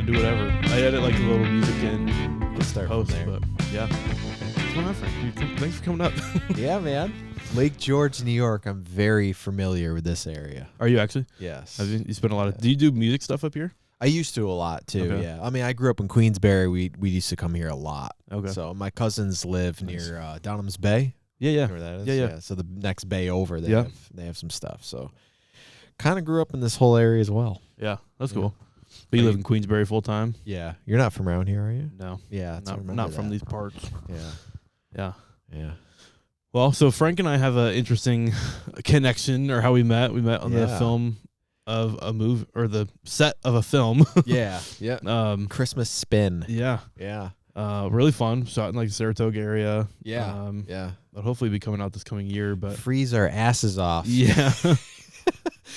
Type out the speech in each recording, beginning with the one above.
to do whatever. I edit like a little music in We'll start post, from there. but yeah. What's going on, Frank? Dude, thanks for coming up. Yeah, man. Lake George, New York. I'm very familiar with this area. Are you actually? Yes. Have you spent a lot of? Do you do music stuff up here? I used to a lot too. Okay. Yeah. I mean, I grew up in Queensbury. We used to come here a lot. Okay. So my cousins live near Downham's Bay. Yeah, You yeah. know where that is? Yeah. So the next bay over, Yeah. they have some stuff. So kind of grew up in this whole area as well. Yeah, that's Yeah. cool. But you live in Queensbury full time? Yeah. You're not from around here, are you? No. Yeah. I remember Not from that. these parts. Yeah. Yeah. Yeah. Well, so Frank and I have an interesting connection, or how we met. We met on the film of a movie, or the set of a film. Yeah. Yeah. Christmas Spin. Yeah. Yeah. Really fun. Shot in like the Saratoga area. Yeah. Yeah. That'll hopefully be coming out this coming year, but Freeze our asses off. yeah.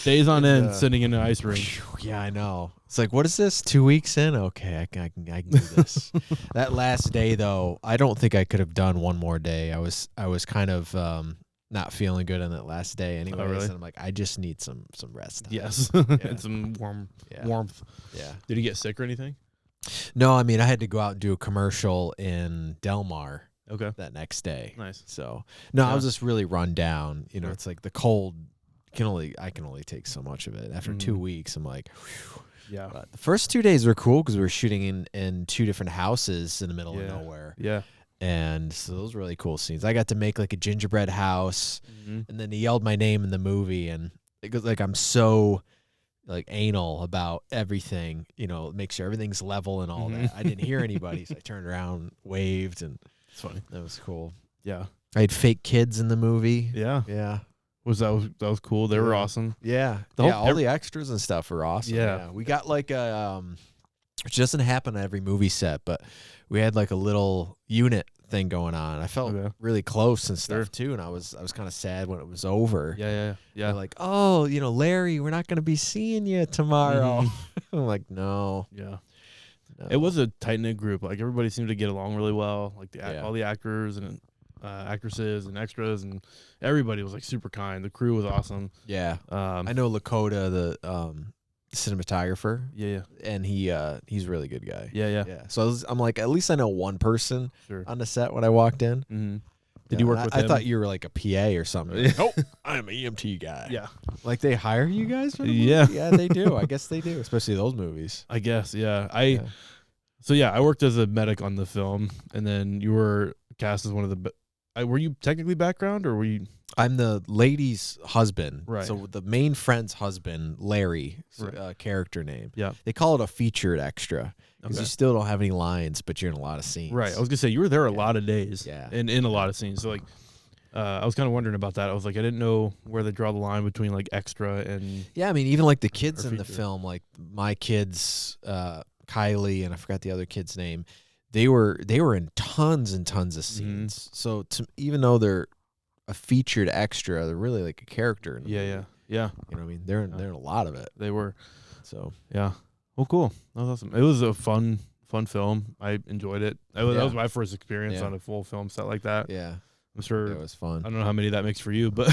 Days on end, Yeah. sitting in an ice rink. Yeah, I know. It's like, what is this? 2 weeks in? Okay, I can do this. That last day, though, I don't think I could have done one more day. I was kind of not feeling good on that last day, anyways. really? And I'm like, I just need some rest time. Yes. Yeah. And some Yeah. warmth. Yeah. Did you get sick or anything? No, I mean, I had to go out and do a commercial in Del Mar Okay. that next day. Nice. So no, I Yeah. was just really run down. You know, Sure. it's like the cold I can only take so much of it. After 2 weeks, I'm like, whew. Yeah. But the first 2 days were cool because we were shooting in 2 different houses in the middle of nowhere. Yeah. And so those were really cool scenes. I got to make like a gingerbread house, Mm-hmm. and then he yelled my name in the movie, and it goes like I'm so like anal about everything, you know, make sure everything's level and all that. I didn't hear anybody, so I turned around, waved, and It's funny. that was cool. Yeah. I had fake kids in the movie. Yeah. Yeah. That was cool. They were awesome. Yeah. The All the extras and stuff were awesome. Yeah. We got like a which doesn't happen at every movie set, but we had like a little unit thing going on. I felt really close and stuff too, and I was kind of sad when it was over. Yeah. They're like, "Oh, you know, Larry, we're not going to be seeing you tomorrow." I'm like, "No." Yeah. No. It was a tight knit group. Like everybody seemed to get along really well. Like Yeah. all the actors and actresses and extras, and everybody was like super kind. The crew was awesome. Yeah. I I know Lakota, the cinematographer, Yeah. and he's a really good guy. Yeah. Yeah. So I'm like, at least I know one person Sure. on the set when I walked in. Mm-hmm. Did you work with I him? thought you were like a PA or something. Like, nope, I'm an EMT guy. Yeah. Like they hire you guys for the movie? Yeah. Yeah, they do. I guess they do, especially those movies. I guess. Yeah. Yeah. I worked as a medic on the film, and then you were cast as one of the. Were you technically background, or were you? I'm the lady's husband. Right. So the main friend's husband, Larry, Right. character name. Yeah. They call it a featured extra because Okay. you still don't have any lines, but you're in a lot of scenes. Right. I was gonna say you were there a lot of days. Yeah. And in a lot of scenes. So like, I was kind of wondering about that. I was like, I didn't know where they draw the line between like extra and. Yeah, I mean, even like the kids Or in the feature. film, like my kids, Kylie, and I forgot the other kid's name. They were in tons and tons of scenes. So even though they're a featured extra, they're really like a character. In the movie. Yeah. You know what I mean? They're in a lot of it. They were. So Yeah. Well, cool. That was awesome. It was a fun film. I enjoyed it. That was my first experience on a full film set like that. yeah, I'm sure. it was fun. I don't know how many that makes for you, but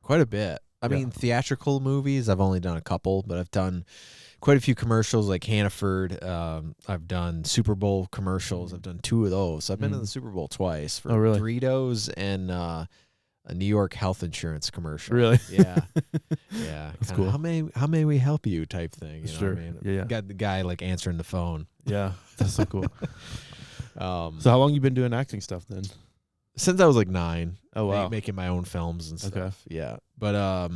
Quite a bit. I mean, theatrical movies, I've only done a couple, but I've done quite a few commercials like Hannaford. I've done Super Bowl commercials. I've done 2 of those. So I've been in the Super Bowl twice for Doritos and a New York health insurance commercial. Really? Yeah. Yeah. That's Kinda, cool. How may we help you type thing. You know Sure. what I mean? Yeah. Got the guy like answering the phone. Yeah. That's so cool. So how long you been doing acting stuff then? Since I was like 9. Oh, wow. Making my own films and stuff. Okay. Yeah. But I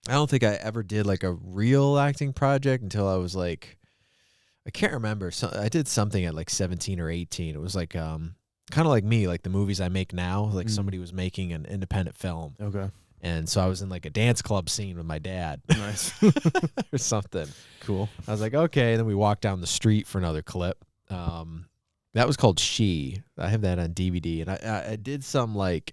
don't think I ever did like a real acting project until I was like, I can't remember. So I did something at like 17 or 18. It was like kind of like me, like the movies I make now. Like somebody was making an independent film. Okay. And so I was in like a dance club scene with my dad. Nice. or something. Cool. I was like, okay. And then we walked down the street for another clip. That was called She. I have that on DVD. And I did some like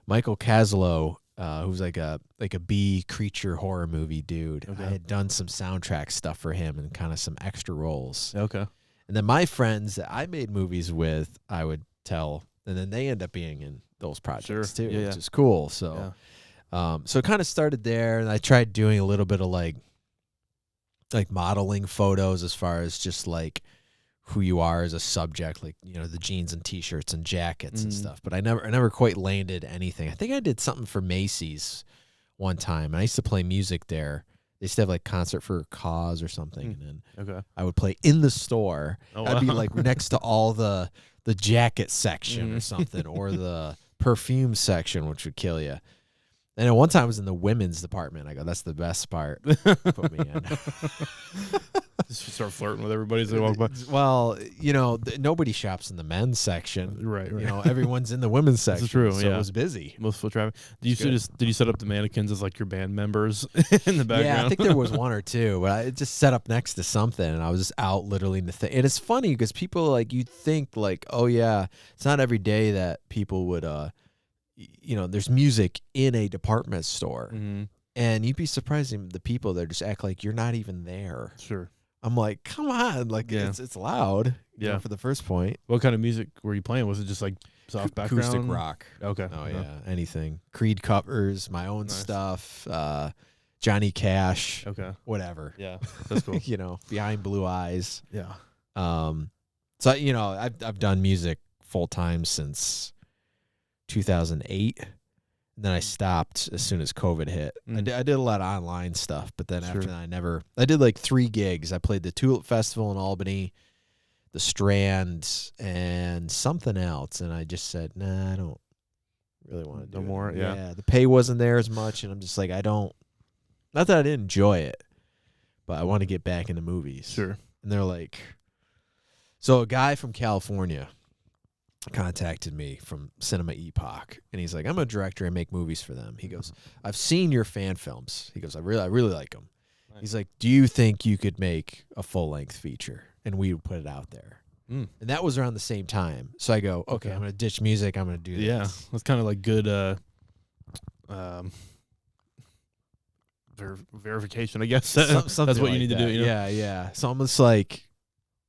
Michael Caslow, who's like a bee creature horror movie dude. Okay. I had done some soundtrack stuff for him and kind of some extra roles. Okay. And then my friends that I made movies with, I would tell, and then they end up being in those projects too, Yeah, which is cool. So, so it kind of started there, and I tried doing a little bit of like like modeling photos as far as just like who you are as a subject, like, you know, the jeans and t-shirts and jackets and stuff. But I never quite landed anything. I think I did something for Macy's one time, and I used to play music there. They used to have like concert for a cause or something, and then I would play in the store. I'd be like next to all the jacket section or something, or the perfume section, which would kill you. And at one time I was in the women's department. I go, that's the best part. Put me in. Just start flirting with everybody as they walk by. Well, you know, nobody shops in the men's section. Right. You know, everyone's in the women's section. That's true. So it was busy. Most foot traffic. Did you set up the mannequins as like your band members in the background? Yeah, I think there was one or two, but I just set up next to something, and I was just out literally in the thing. And it's funny because people, like, you think like, oh yeah, it's not every day that people would, you know, there's music in a department store, and you'd be surprised at the people that just act like you're not even there. Sure. I'm like, come on, like it's loud. You know, for the first point. What kind of music were you playing? Was it just like soft background? Acoustic rock. Okay. Oh yeah, anything. Creed covers, my own stuff, Johnny Cash. Okay. Whatever. Yeah, that's cool. You know, Behind Blue Eyes. Yeah. So you know, I've done music full time since 2008. Then I stopped as soon as COVID hit. I did a lot of online stuff, but then after that, I did like 3 gigs. I played the Tulip Festival in Albany, the Strand, and something else. And I just said, nah, I don't really want to do no more. Yeah. The pay wasn't there as much. And I'm just like, not that I didn't enjoy it, but I want to get back into movies. Sure. And they're like, so a guy from California contacted me from Cinema Epoch, and he's like, I'm a director, I make movies for them. He goes, I've seen your fan films. He goes, I really like them. Nice. He's like, do you think you could make a full-length feature? And we would put it out there. And that was around the same time. So I go, okay, I'm going to ditch music, I'm going to do this. Yeah, that's kind of like good verification, I guess. That's what you need to do. You know? Yeah. So I'm just like,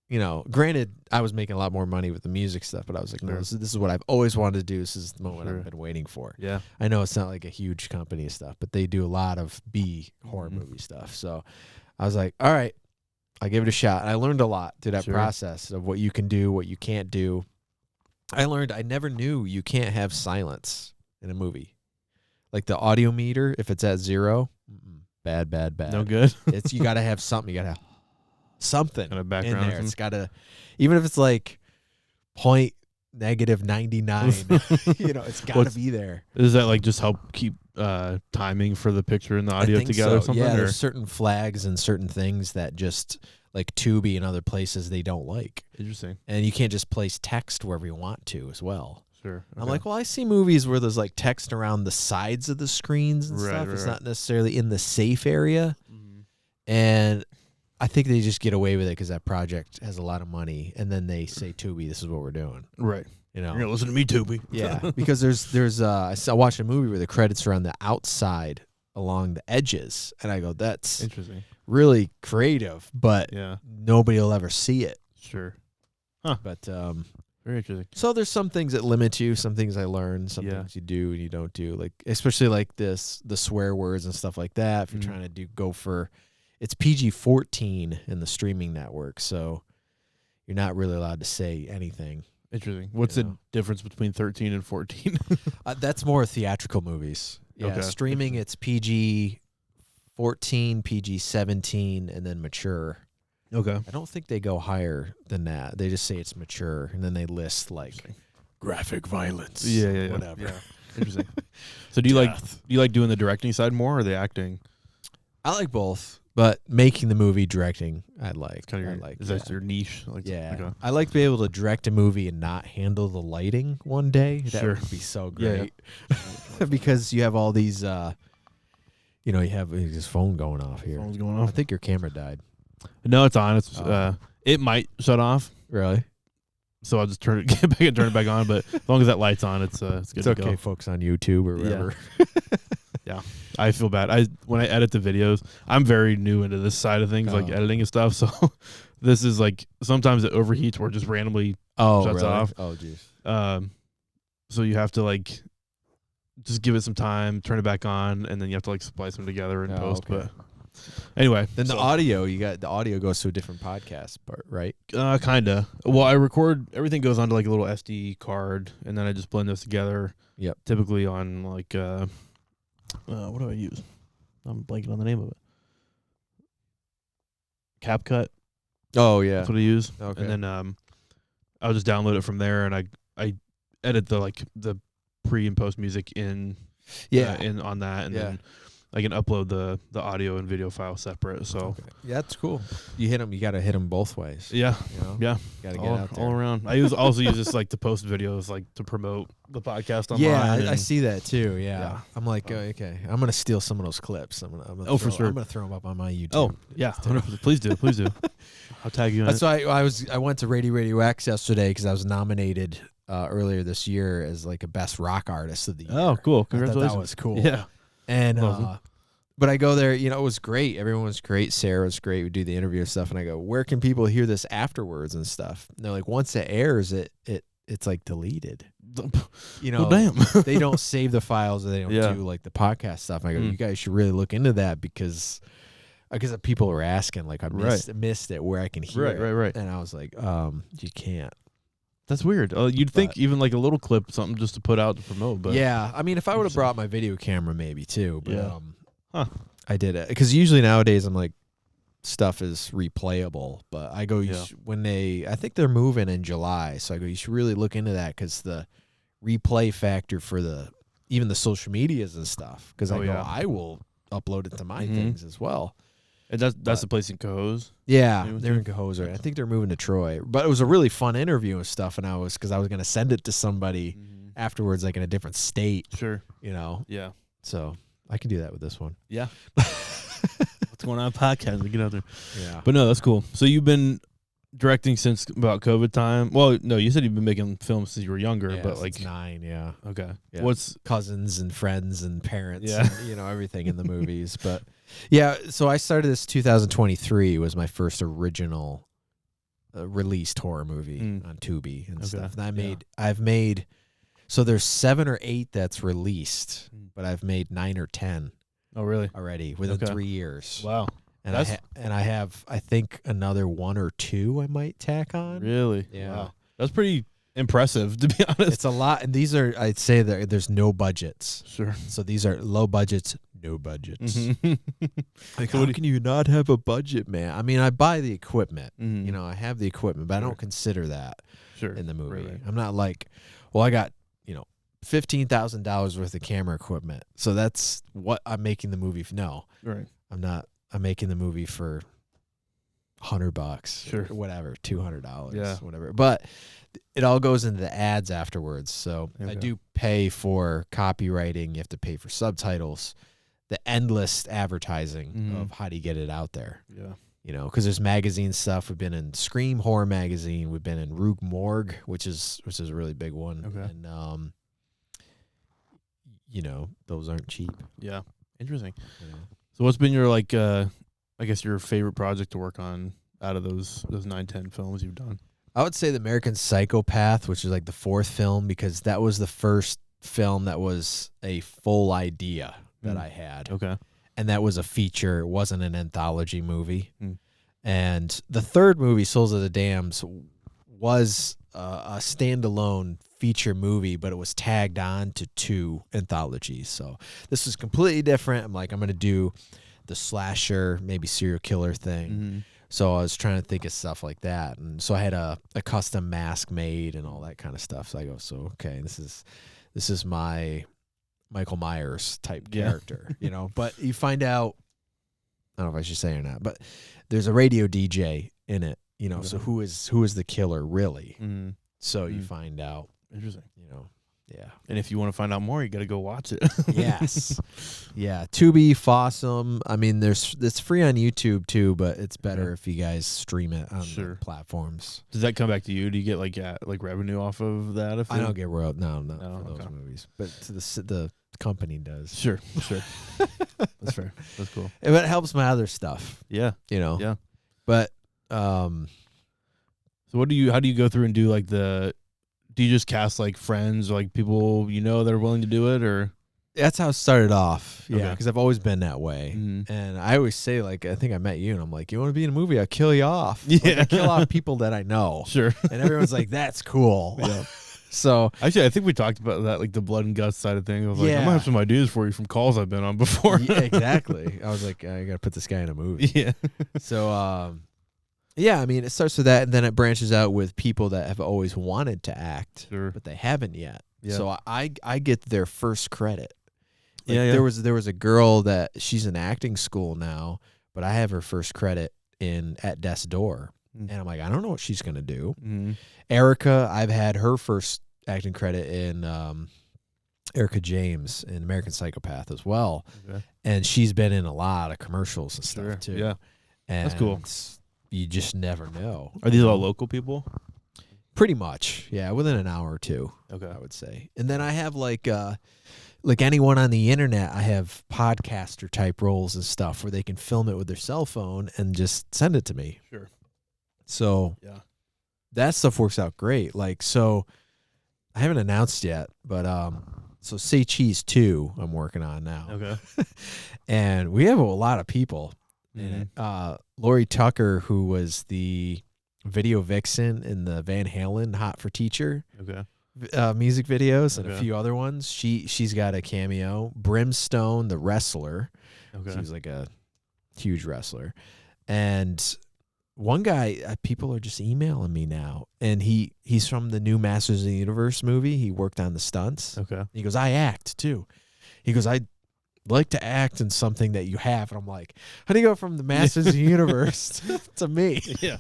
you know, granted, I was making a lot more money with the music stuff, but I was like, no, this is what I've always wanted to do. This is the moment I've been waiting for. Yeah. I know it's not like a huge company and stuff, but they do a lot of B horror movie stuff. So I was like, all right, I'll give it a shot. And I learned a lot through that process of what you can do, what you can't do. I never knew you can't have silence in a movie. Like the audio meter, if it's at 0, bad. No good. You got to have something. You got to have something kind of background in there. It's got to, even if it's like .-99, you know, it's got to be there. Does that like just help keep timing for the picture and the audio together? So. Or something? Yeah, there's certain flags and certain things that just like Tubi and other places they don't like. Interesting. And you can't just place text wherever you want to as well. Sure. Okay. I'm like, well, I see movies where there's like text around the sides of the screens and stuff. It's not necessarily in the safe area. And I think they just get away with it because that project has a lot of money, and then they say, Tubi, this is what we're doing. Right. You know, you're gonna listen to me, Tubi. Yeah, because there's I watched a movie where the credits are on the outside along the edges, and I go, that's interesting, really creative, but nobody will ever see it. Sure. Huh. But very interesting. So there's some things that limit you, some things I learned, some things you do and you don't do, like especially like the swear words and stuff like that. If you're trying to go for, it's PG-14 in the streaming network, so you're not really allowed to say anything. Interesting. What's the difference between 13 and 14? That's more theatrical movies. Yeah, okay. Streaming it's PG-14, PG-17, and then mature. Okay. I don't think they go higher than that. They just say it's mature, and then they list like graphic violence. Yeah. Whatever. Yeah. Interesting. So do you like doing the directing side more or the acting? I like both. But making the movie, directing, I like. Is that your niche? I like to be able to direct a movie and not handle the lighting one day. That would be so great. Yeah. Because you have all these, you have this phone going off here. Phone's going off. I think your camera died. No, it's on. It's it might shut off. Really? So I'll just get back and turn it back on. But as long as that light's on, it's good. It's okay, folks on YouTube or whatever. Yeah, I feel bad. When I edit the videos, I'm very new into this side of things, like editing and stuff. So this is like sometimes it overheats or just randomly shuts off. Oh, jeez. So you have to like just give it some time, turn it back on, and then you have to like splice them together and post. Okay. But Anyway, Then the audio goes to a different podcast part, right? Kinda. Well, I record everything goes onto like a little SD card, and then I just blend those together. Yep. Typically on like what do I use? I'm blanking on the name of it. CapCut. Oh yeah, That's what I use. Okay. And then I'll just download it from there, and I edit the pre and post music in on that, and then I can upload the audio and video file separate. So yeah, that's cool. You got to hit them both ways. Yeah, you know? yeah, got to get out there all around. I also use this like to post videos, like to promote the podcast online. Yeah, I see that too. Yeah. I'm like, okay, I'm gonna steal some of those clips. I'm gonna for sure. I'm gonna throw them up on my YouTube. Oh yeah, 100%. Please do. I'll tag you in. That's why I went to Radio X yesterday because I was nominated earlier this year as like a best rock artist of the year. Oh, cool! Congratulations. That was cool. Yeah. And but I go there, it was great. Everyone was great. Sarah was great. We do the interview and stuff, and I go, where can people hear this afterwards and stuff? And they're like, once it airs, it's like deleted. Well, damn. They don't save the files, or they don't do like the podcast stuff. And I go, you guys should really look into that because people are asking, like, I missed it where I can hear it. Right. And I was like, you can't. That's weird. You'd think even like a little clip, something just to put out to promote. But yeah, I mean, if I would have brought my video camera, maybe too. But I did it because usually nowadays I'm like, stuff is replayable. But I go I think they're moving in July, so I go, you should really look into that because the replay factor for even the social medias and stuff. Because I will upload it to my things as well. And that's the place in Cohoes? Yeah, they're in Cohoes. Right? I think they're moving to Troy. But it was a really fun interview and stuff, and because I was going to send it to somebody afterwards, like in a different state. Sure. Yeah. So I can do that with this one. Yeah. What's going on podcast? We get out there. Yeah. But no, that's cool. So you've been directing since about COVID time. Well, no, you said you've been making films since you were younger, but like 9, yeah. Okay. Yeah. What's cousins and friends and parents, and, everything in the movies. But yeah, so I started this 2023 was my first original released horror movie on Tubi and stuff. And I've made so there's 7 or 8 that's released, but I've made 9 or 10. Oh, really? Already within 3 years. Wow. And I have I think another 1 or 2 I might tack on. Really? Yeah. Wow. That's pretty impressive, to be honest. It's a lot, and these are, I'd say that there's no budgets. Sure. So these are low budgets, no budgets. Like, how can you not have a budget, man? I mean, I buy the equipment. I have the equipment, but I don't consider that in the movie. Right. I'm not like, well, I got, $15,000 worth of camera equipment. So that's what I'm making the movie for. No. Right. I'm not. I'm making the movie for $100, sure, whatever, $200, whatever. But it all goes into the ads afterwards. So I do pay for copywriting. You have to pay for subtitles, the endless advertising of how do you get it out there. Yeah, because there's magazine stuff. We've been in Scream Horror Magazine. We've been in Rue Morgue, which is a really big one. Okay, and those aren't cheap. Yeah, interesting. Yeah. So what's been your I guess your favorite project to work on out of those 9-10 films you've done? I would say The American Psychopath, which is like the 4th film, because that was the first film that was a full idea that I had. Okay. And that was a feature. It wasn't an anthology movie. And the 3rd movie, Souls of the Damned, was a standalone feature movie, but it was tagged on to 2 anthologies. So this was completely different. I'm going to do the slasher, maybe serial killer thing. So I was trying to think of stuff like that. And so I had a custom mask made and all that kind of stuff. So I go, okay, this is my Michael Myers type character, But you find out, I don't know if I should say or not, but there's a radio DJ in it, so who is the killer really? So you find out. Interesting. Yeah. And if you want to find out more, you got to go watch it. Yes. Yeah. Tubi, Fossum. I mean, it's free on YouTube too, but it's better if you guys stream it on the platforms. Does that come back to you? Do you get like revenue off of that? I don't get royalties. No, for those movies, but to the company does. Sure. That's fair. That's cool. But it helps my other stuff. Yeah. Yeah. But so how do you go through and do like do you just cast like friends or like people that are willing to do it, or? That's how it started off. Yeah, Okay. because I've always been that way. And I always say, like, I think I met you, and I'm like, you want to be in a movie? I'll kill you off. Yeah. Like, I kill off people that I know. Sure. And everyone's like, that's cool. Yeah. So actually, I think we talked about that, like the blood and guts side of things. I was like, I'm gonna have some ideas for you from calls I've been on before. Yeah, exactly. I was like, I gotta put this guy in a movie. Yeah. So, yeah, I mean, it starts with that, and then it branches out with people that have always wanted to act, but they haven't yet. Yeah. So I get their first credit. Like, there was a girl that she's in acting school now, but I have her first credit at Death's Door. And I'm like, I don't know what she's going to do. Erica, I've had her first acting credit in Erica James in American Psychopath as well. Okay. And she's been in a lot of commercials and stuff too. Yeah. And that's cool. You just never know. Are these all local people? Pretty much. Yeah, within an hour or two. Okay. I would say. And then I have like anyone on the internet, I have podcaster type roles and stuff where they can film it with their cell phone and just send it to me. Sure. So that stuff works out great. Like, so I haven't announced yet, but so Say Cheese 2 I'm working on now. Okay. And we have a lot of people in it. Lori Tucker, who was the video vixen in the Van Halen Hot for Teacher music videos and a few other ones. She's got a cameo. Brimstone, the wrestler. She's like a huge wrestler. And one guy, people are just emailing me now, and he's from the new Masters of the Universe movie. He worked on the stunts. Okay. He goes, I act too. He goes, I'd like to act in something that you have. And I'm like, how do you go from the Masters of the Universe to me? Yeah.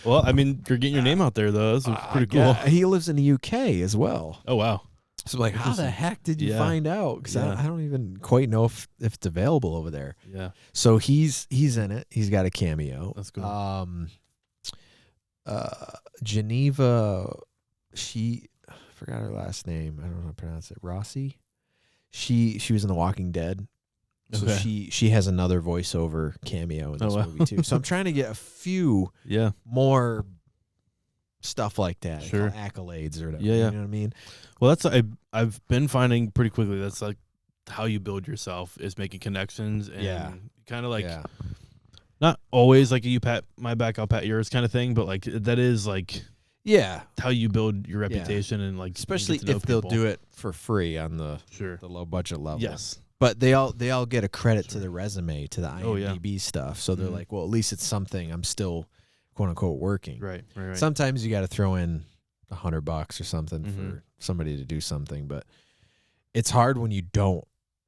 Well, I mean, you're getting your name out there, though. That's pretty cool. Yeah. He lives in the UK as well. Oh, wow. So I'm like, how the heck did you find out? Because I don't even quite know if it's available over there. Yeah. So he's in it. He's got a cameo. That's cool. Geneva, I forgot her last name. I don't know how to pronounce it. Rossi. She was in The Walking Dead. So she has another voiceover cameo in this movie too. So I'm trying to get a few more stuff like that. Sure. Accolades or whatever. Yeah, you know what I mean? Well, I've been finding pretty quickly that's like how you build yourself is making connections and kind of like not always like you pat my back, I'll pat yours kind of thing, but like that is like how you build your reputation and like especially if they'll do it for free on the low budget level. Yes. But they all get a credit to the resume, to the IMDb stuff. So they're like, well, at least it's something I'm still quote unquote working. Right. Sometimes you got to throw in $100 or something for somebody to do something, but it's hard when you don't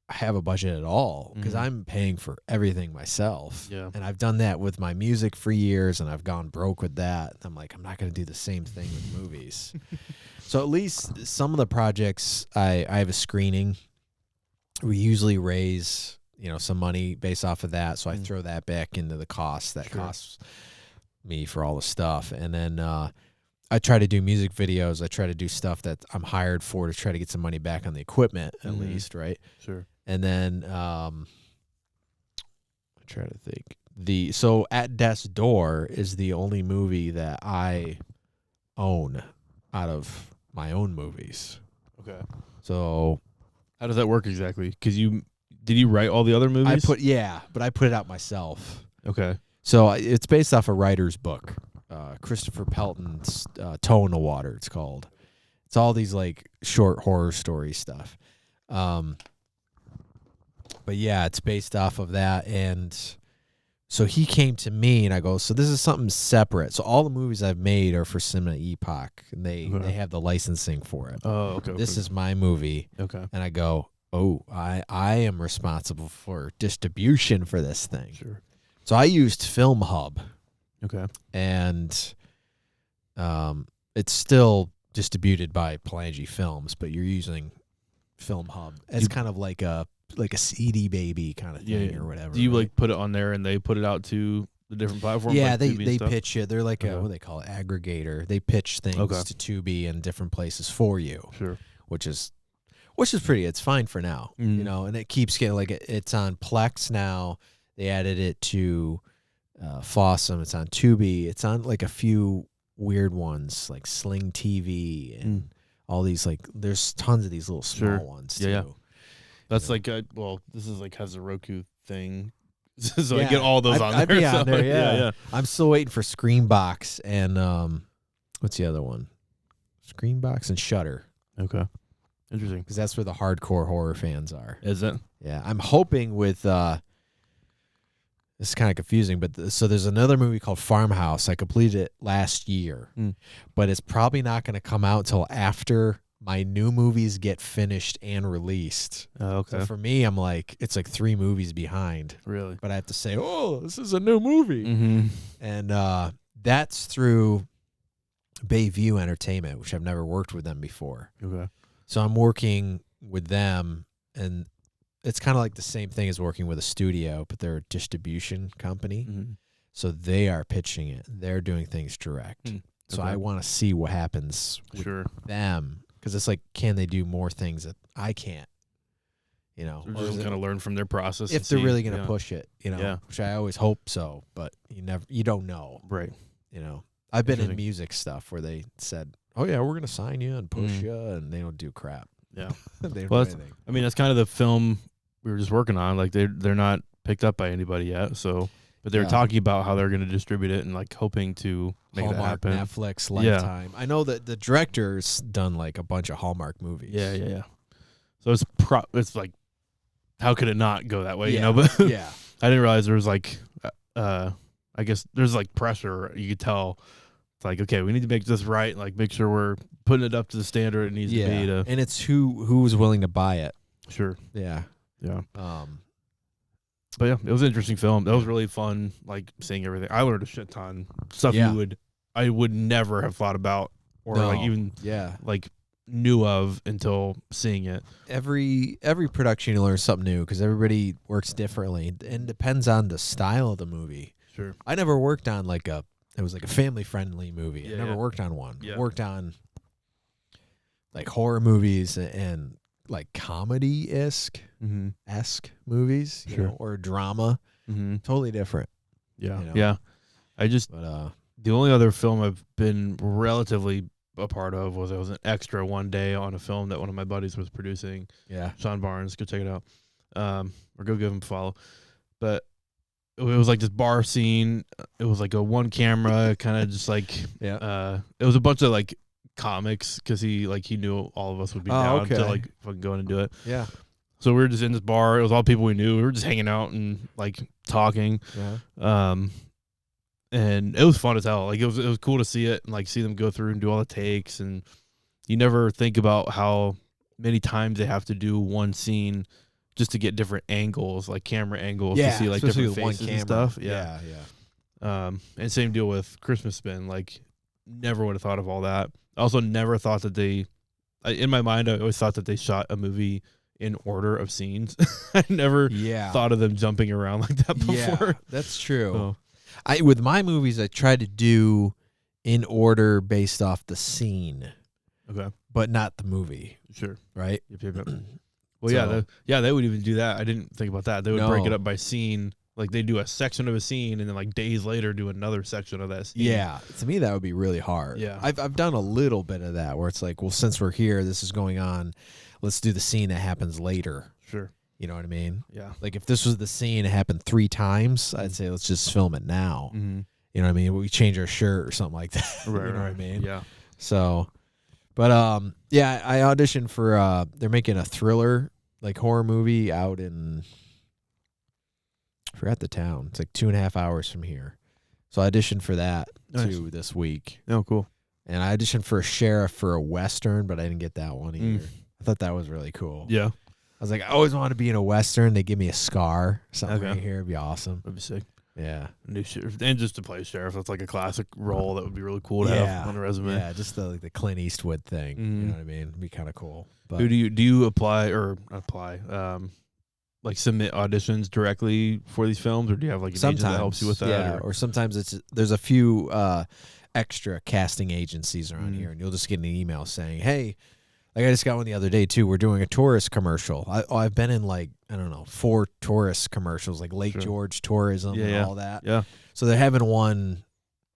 have a budget at all because I'm paying for everything myself. Yeah. And I've done that with my music for years and I've gone broke with that. I'm like, I'm not going to do the same thing with movies. So at least some of the projects I have a screening. We usually raise, some money based off of that. So I throw that back into the cost that costs me for all the stuff. And then I try to do music videos. I try to do stuff that I'm hired for to try to get some money back on the equipment at least, right? Sure. And then I try to think. So At Death's Door is the only movie that I own out of my own movies. Okay. So how does that work exactly? Because did you write all the other movies? But I put it out myself. Okay. So it's based off a writer's book, Christopher Pelton's Toe in the Water. It's called. It's all these like short horror story stuff. But yeah, it's based off of that, and so he came to me, and I go, so this is something separate. So all the movies I've made are for Cinema Epoch, and they have the licensing for it. Oh, okay. This is my movie. Okay. And I go, oh, I am responsible for distribution for this thing. Sure. So I used Film Hub. Okay. And it's still distributed by Palangi Films, but you're using Film Hub. It's kind of like a CD baby kind of thing or whatever. Do you like put it on there and they put it out to the different platforms? Yeah, like they pitch it. They're like a what do they call it, aggregator. They pitch things to Tubi and different places for you. Sure. Which is pretty. It's fine for now, and it keeps getting like it's on Plex now. They added it to Fossum. It's on Tubi. It's on like a few weird ones like Sling TV and all these like there's tons of these little small ones too. That's like this is like has a Roku thing, so I get all those on there. I'd be on so, there, yeah. I'm still waiting for Screenbox and what's the other one? Screenbox and Shudder. Okay, interesting. Because that's where the hardcore horror fans are. Is it? Yeah, I'm hoping with. It's kind of confusing, but so there's another movie called Farmhouse. I completed it last year, but it's probably not going to come out till after my new movies get finished and released. Oh, okay. So for me, I'm like, it's like 3 movies behind. Really? But I have to say, oh, this is a new movie. Mm-hmm. And that's through Bayview Entertainment, which I've never worked with them before. Okay. So I'm working with them, and it's kind of like the same thing as working with a studio, but they're a distribution company. Mm-hmm. So they are pitching it. They're doing things direct. So I want to see what happens with them. Because it's like, can they do more things that I can't? You know, or just kind of learn from their process. If they're really going to push it, you know, Yeah. which I always hope so, but you don't know. Right. You know, I've been in music stuff where they said, oh yeah, we're going to sign you and push you, and they don't do crap. Yeah. They don't Well, do anything. I mean, that's kind of the film we were just working on. Like they're not picked up by anybody yet. So, but they were talking about how they're going to distribute it and like hoping to make Hallmark, that happen. Netflix, Lifetime. I know that the director's done like a bunch of Hallmark movies. Yeah. So it's like, how could it not go that way? Yeah. You know, but Yeah. I didn't realize there was like, I guess there's like pressure. You could tell. It's like, okay, we need to make this right. Like, make sure we're putting it up to the standard it needs to be. And it's who was willing to buy it. Sure. Yeah. But yeah, it was an interesting film. That was really fun, like seeing everything. I learned a shit ton stuff I would never have thought about or like even like knew of until seeing it. Every production you learn something new because everybody works differently and depends on the style of the movie. Sure. I never worked on it was like a family friendly movie. I never worked on one. Yeah. I worked on like horror movies and like comedy-esque movies, you know, or drama. Totally different. Yeah. You know? Yeah. The only other film I've been relatively a part of was I was an extra one day on a film that one of my buddies was producing. Yeah. Sean Barnes, go check it out. Or go give him a follow. But it was like this bar scene. It was like a one camera kind of just like it was a bunch of like comics because he knew all of us would be down to like fucking go in and do it. Yeah. So we were just in this bar. It was all people we knew. We were just hanging out and like talking. Yeah. And it was fun as hell. Like it was cool to see it and like see them go through and do all the takes. And you never think about how many times they have to do one scene just to get different angles, like camera angles, to see like different faces and stuff. Yeah. And same deal with Christmas Spin. Like never would have thought of all that. I also never thought that in my mind, I always thought that they shot a movie in order of scenes. I never thought of them jumping around like that before. Yeah, that's true. With my movies, I try to do in order based off the scene. Okay. But not the movie. Sure. Right? Yep. Well, they would even do that. I didn't think about that. They would break it up by scene. Like they do a section of a scene and then like days later do another section of that scene. Yeah. To me, that would be really hard. Yeah. I've done a little bit of that where it's like, well, since we're here, this is going on. Let's do the scene that happens later. Sure. You know what I mean? Yeah. Like if this was the scene that happened 3 times, I'd say let's just film it now. Mm-hmm. You know what I mean? We change our shirt or something like that. Right. You know what I mean? Yeah. So, but I auditioned for they're making a thriller like horror movie out in I forgot the town. It's like 2.5 hours from here. So I auditioned for that too this week. Oh, cool. And I auditioned for a sheriff for a Western, but I didn't get that one either. I thought that was really cool. Yeah. I was like, I always wanted to be in a Western. They give me a scar, something right here. It'd be awesome. That'd be sick. Yeah. New sheriff. And just to play sheriff, that's like a classic role that would be really cool to have on a resume. Yeah, just the Clint Eastwood thing. You know what I mean? It'd be kind of cool. But do you apply like submit auditions directly for these films, or do you have like an agent that helps you with that? Yeah, or sometimes there's a few extra casting agencies around here, and you'll just get an email saying, hey, like I just got one the other day too. We're doing a tourist commercial. I've been in like, I don't know, 4 tourist commercials, like Lake George tourism and all that. Yeah. So they're having one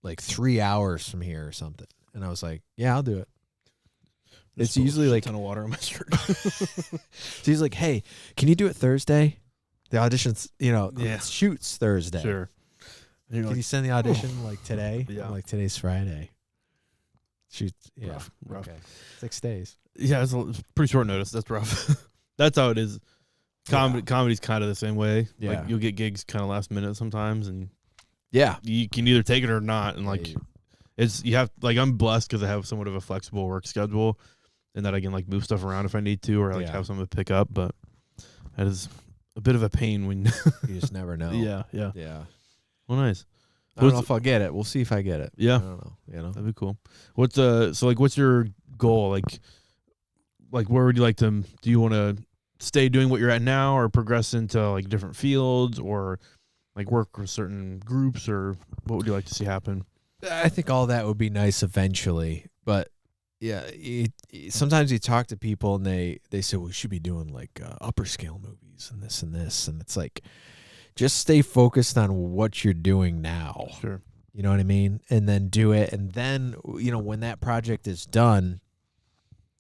like 3 hours from here or something. And I was like, yeah, I'll do it. It's usually like a ton of water on my shirt. So he's like, hey, can you do it Thursday? The audition's, shoots Thursday. Sure. Can you send the audition like today? Yeah. I'm like, today's Friday. Shoot. Yeah. Rough. Okay. 6 days. Yeah, it's pretty short notice. That's rough. That's how it is. Comedy's kind of the same way. Yeah. Like you'll get gigs kind of last minute sometimes, and yeah, you can either take it or not. And like, I'm blessed because I have somewhat of a flexible work schedule, and that I can like move stuff around if I need to, or like have something to pick up. But that is a bit of a pain when you just never know. Yeah. Well, nice. I don't know if I'll get it. We'll see if I get it. Yeah. I don't know. That'd be cool. What's your goal? Like where would you like to? Do you want to stay doing what you're at now, or progress into like different fields, or like work with certain groups, or what would you like to see happen? I think all that would be nice eventually, but yeah, sometimes you talk to people and they say, well, we should be doing like upper scale movies and this, and it's like, just stay focused on what you're doing now. Sure. You know what I mean? And then do it, and then when that project is done,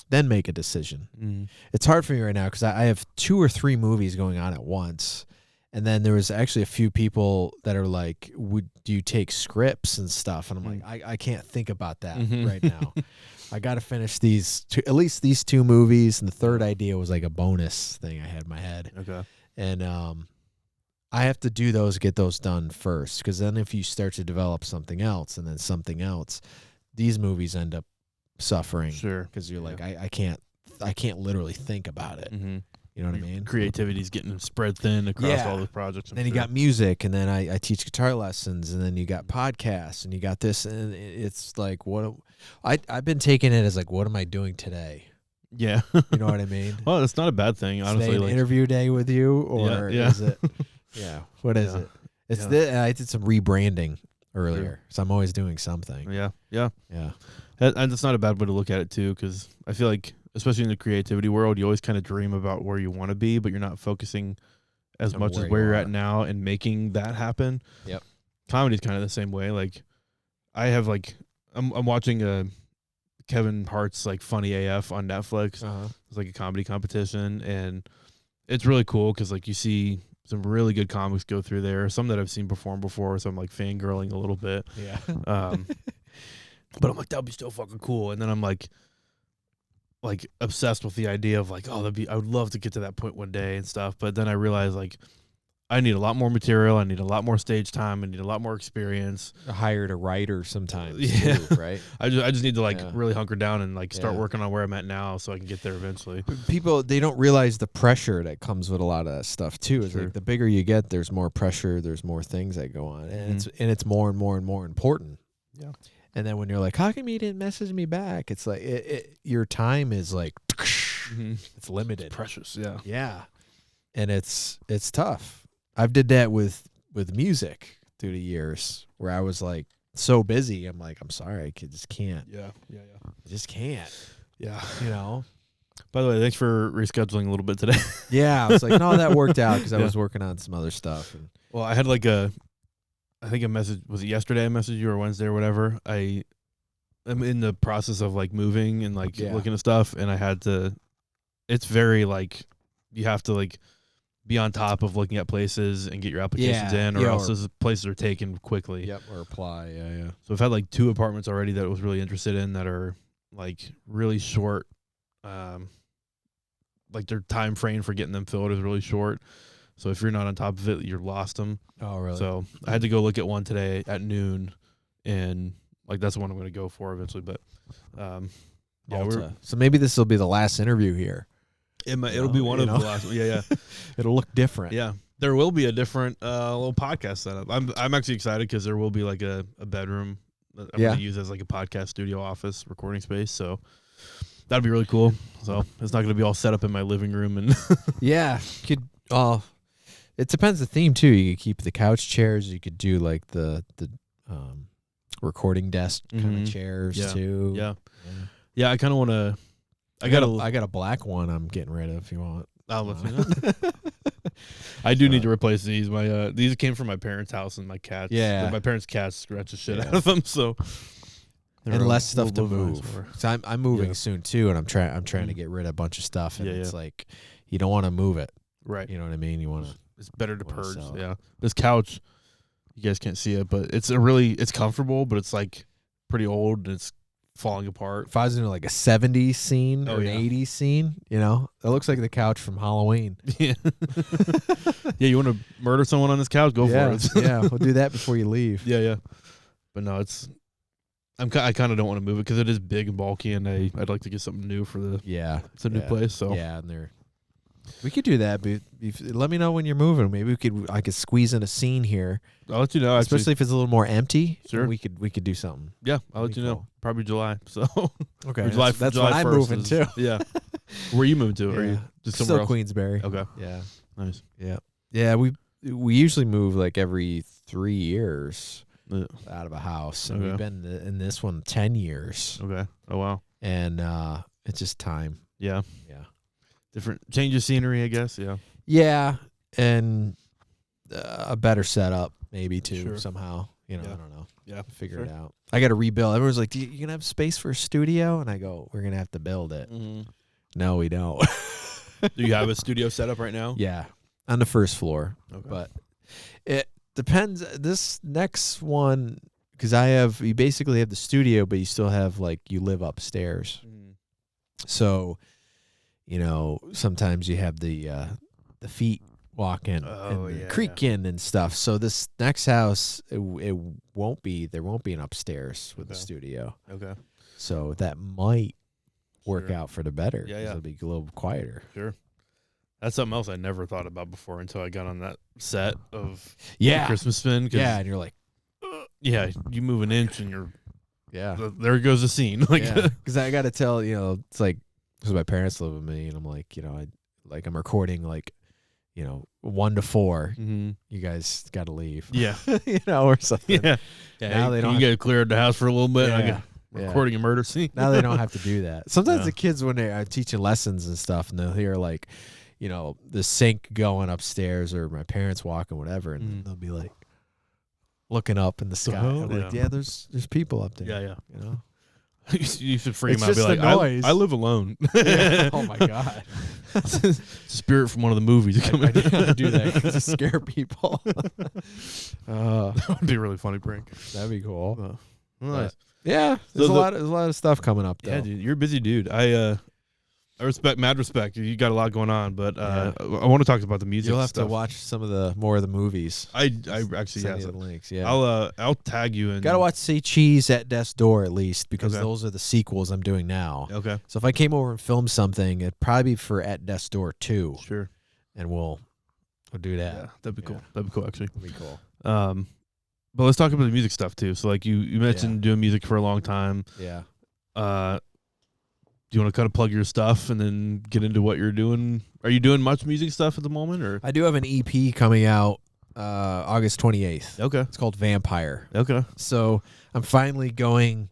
then make a decision. Mm. It's hard for me right now because I have 2 or 3 movies going on at once. And then there was actually a few people that are like, do you take scripts and stuff? And I'm like, I can't think about that right now. I got to finish at least these 2 movies. And the third idea was like a bonus thing I had in my head. Okay. And I have to do those, get those done first. Because then if you start to develop something else and then something else, these movies end up suffering. Sure. Because you're like, I can't literally think about it. Mm-hmm. You know what I mean? Creativity's getting spread thin across all the projects. Then you got music, and then I teach guitar lessons, and then you got podcasts, and you got this, and it's like, I've been taking it as like, what am I doing today? Yeah. You know what I mean? Well, it's not a bad thing, honestly. Today an interview day with you, or is it? Yeah. What is it? It's I did some rebranding earlier, so I'm always doing something. Yeah. And it's not a bad way to look at it too, because I feel like, especially in the creativity world, you always kind of dream about where you want to be, but you're not focusing as much as where you're at now and making that happen. Yep. Comedy's kind of the same way. Like, I have like, I'm watching Kevin Hart's like Funny AF on Netflix. It's like a comedy competition, and it's really cool because like you see some really good comics go through there. Some that I've seen perform before, so I'm like fangirling a little bit. Yeah. But I'm like, that'd be so fucking cool. And then I'm like obsessed with the idea of like, I would love to get to that point one day and stuff. But then I realized like, I need a lot more material. I need a lot more stage time. I need a lot more experience. Hired a writer sometimes. Yeah. Too, right. I just need to like really hunker down and like start working on where I'm at now so I can get there eventually. People, they don't realize the pressure that comes with a lot of that stuff too. It's like the bigger you get, there's more pressure. There's more things that go on, and it's more and more and more important. Yeah. And then when you're like, how come you didn't message me back? It's like your time is like, it's limited. It's precious. Yeah. Yeah. And it's tough. I've did that with music through the years where I was like so busy. I'm like, I'm sorry, I just can't. Yeah. I just can't. Yeah. You know? By the way, thanks for rescheduling a little bit today. Yeah. I was like, no, that worked out because I was working on some other stuff. And well, I had like I think a message, was it yesterday I messaged you or Wednesday or whatever? I'm in the process of like moving and like looking at stuff, and I had to, it's very like, you have to like be on top of looking at places and get your applications in, or else those places are taken quickly. Yep, or apply, yeah. So I've had like 2 apartments already that I was really interested in that are like really short, like their time frame for getting them filled is really short. So if you're not on top of it, you're lost them. Oh, really? So I had to go look at one today at noon, and like that's the one I'm going to go for eventually. But so maybe this will be the last interview here. It'll be one of the last. Yeah. It'll look different. Yeah, there will be a different little podcast setup. I'm actually excited because there will be like a bedroom that I'm going to use as like a podcast studio office recording space. So that'd be really cool. So it's not going to be all set up in my living room and it depends the theme too. You could keep the couch chairs. You could do like the recording desk kind of chairs too. Yeah. I kind of want to. I got a black one. I'm getting rid of. If you want, I'll let you know. I do need to replace these. My these came from my parents' house, and my cats. Yeah, my parents' cats scratch the shit out of them. So and less stuff to move. Or, So I'm moving soon too, and I'm trying to get rid of a bunch of stuff, and it's like you don't want to move it, right? You know what I mean? You want to. It's better to purge. Yeah, this couch, you guys can't see it, but it's comfortable, but it's like pretty old and it's falling apart. If I was in like a 70s scene or an 80s scene, you know, it looks like the couch from Halloween. Yeah. Yeah, you want to murder someone on this couch? Go for it. Yeah, we'll do that before you leave. Yeah. But no, I kind of don't want to move it because it is big and bulky, and I'd like to get something new for it's a new place. So and we could do that. But let me know when you're moving. Maybe I could squeeze in a scene here. I'll let you know. Especially if it's a little more empty. Sure, we could do something. Yeah, I'll let you know. Probably July. So okay, July, that's July when I'm moving too. Yeah, where are you moving to? Yeah. Or are you just somewhere else? Queensbury. Okay. Yeah. Nice. Yeah. We usually move like every 3 years out of a house, and we've been in this one 10 years. Okay. Oh wow. And it's just time. Yeah. Different change of scenery, I guess. Yeah, and a better setup maybe too somehow. You know, I don't know. Yeah, figure it out. I got to rebuild. Everyone's like, "You gonna have space for a studio?" And I go, "We're gonna have to build it." Mm-hmm. No, we don't. Do you have a studio set up right now? Yeah, on the first floor. Okay. But it depends. This next one, because you basically have the studio, but you still have you live upstairs. Mm-hmm. So, you know, sometimes you have the feet walking and creaking and stuff. So this next house, it won't be. There won't be an upstairs with a studio. Okay. So that might work out for the better. Yeah. It'll be a little quieter. Sure. That's something else I never thought about before until I got on that set of Christmas Spin. Yeah, and you're like, you move an inch and you're there goes the scene. Because I got to tell it's like because my parents live with me, and I'm like I'm recording 1 to 4. Mm-hmm. You guys got to leave. Yeah, or something. Yeah. Now they don't. You got to clear the house for a little bit. Yeah. Recording a murder scene. Now they don't have to do that. Sometimes the kids, when they are teaching lessons and stuff, and they'll hear the sink going upstairs or my parents walking, whatever, and they'll be looking up in the sky. I'm there's people up there. Yeah. You know, you should freak them out. It's just Be the noise. I live alone. Oh my god, spirit from one of the movies. I didn't do that to scare people. That would be a really funny prank. That'd be cool. Nice. Yeah, there's a lot of stuff coming up though. Yeah, dude, you're a busy dude. I mad respect. You got a lot going on, but I want to talk about the music. You'll have stuff. to watch more of the movies. I actually send you the links. Yeah, I'll tag you in. Gotta watch Say Cheese at Death's Door at least because those are the sequels I'm doing now. Okay. So if I came over and filmed something, it'd probably be for At Death's Door 2. Sure. And we'll do that. Yeah, that'd be cool. That'd be cool actually. That'd be cool. But let's talk about the music stuff too. So you mentioned doing music for a long time. Yeah. Do you want to kind of plug your stuff and then get into what you're doing? Are you doing much music stuff at the moment, or? I do have an EP coming out August 28th. Okay. It's called Vampire. Okay. So I'm finally going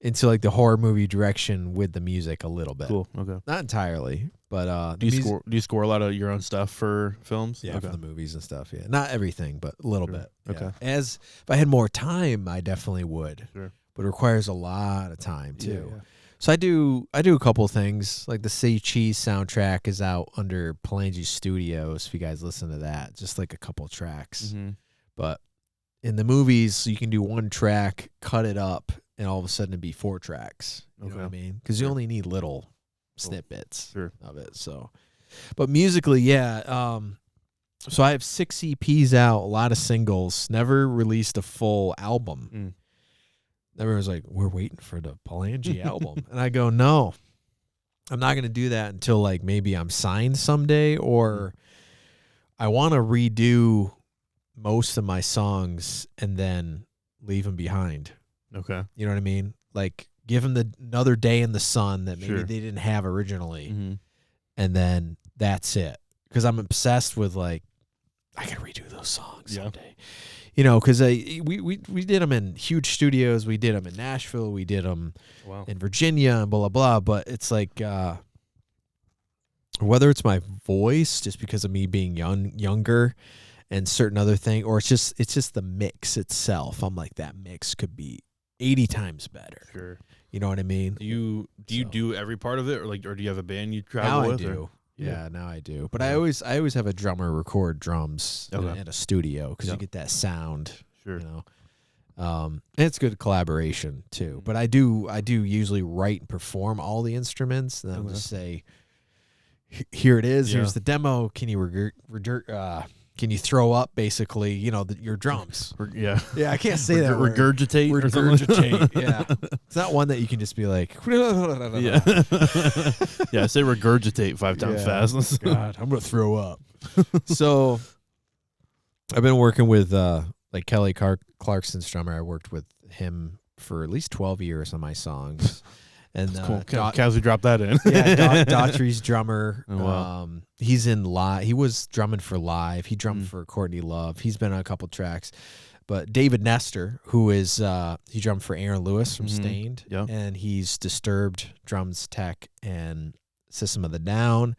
into the horror movie direction with the music a little bit. Cool. Okay. Not entirely, but do you score a lot of your own stuff for films? Yeah, for the movies and stuff. Yeah, not everything, but a little bit. Okay. Yeah. As if I had more time, I definitely would. Sure. But it requires a lot of time too. Yeah. So I do a couple things. Like the Say Cheese soundtrack is out under Palangi Studios. If you guys listen to that, just a couple tracks. Mm-hmm. But in the movies, you can do 1 track, cut it up, and all of a sudden it'd be 4 tracks. You know what I mean? Because you only need little snippets of it. So, but musically, so I have 6 EPs out, a lot of singles. Never released a full album. Everyone's like, we're waiting for the Palangi album. And I go, no, I'm not going to do that until maybe I'm signed someday, or I want to redo most of my songs and then leave them behind. Okay. You know what I mean? Give them another day in the sun that maybe they didn't have originally. Mm-hmm. And then that's it. Because I'm obsessed with I got to redo those songs someday. You know, because we did them in huge studios. We did them in Nashville. We did them in Virginia and blah, blah, blah. But it's whether it's my voice, just because of me being younger and certain other thing, or it's just the mix itself. I'm that mix could be 80 times better. Sure. You know what I mean? Do you do every part of it, or do you have a band you travel now with? I do. Yeah, now I do. But Yeah. I always have a drummer record drums in a studio because you get that sound. Sure. You know. And it's good collaboration too. But I do usually write and perform all the instruments, and I'll just say, here it is. Here's the demo. Can you can you throw up basically? You know your drums. Yeah. Yeah, I can't say that. Regurgitate. Regurgitate. Yeah. It's not one that you can just be like. Yeah. Yeah. Say regurgitate 5 times fast. God, I'm gonna throw up. So, I've been working with like Kelly Clarkson's drummer. I worked with him for at least 12 years on my songs. And cool. Casually drop that in. Yeah, Daughtry's drummer. Oh, wow. He's in Live. He was drumming for Live. He drummed for Courtney Love. He's been on a couple tracks. But David Nestor, who is he drummed for Aaron Lewis from Stained, and he's Disturbed drums tech and System of the Down,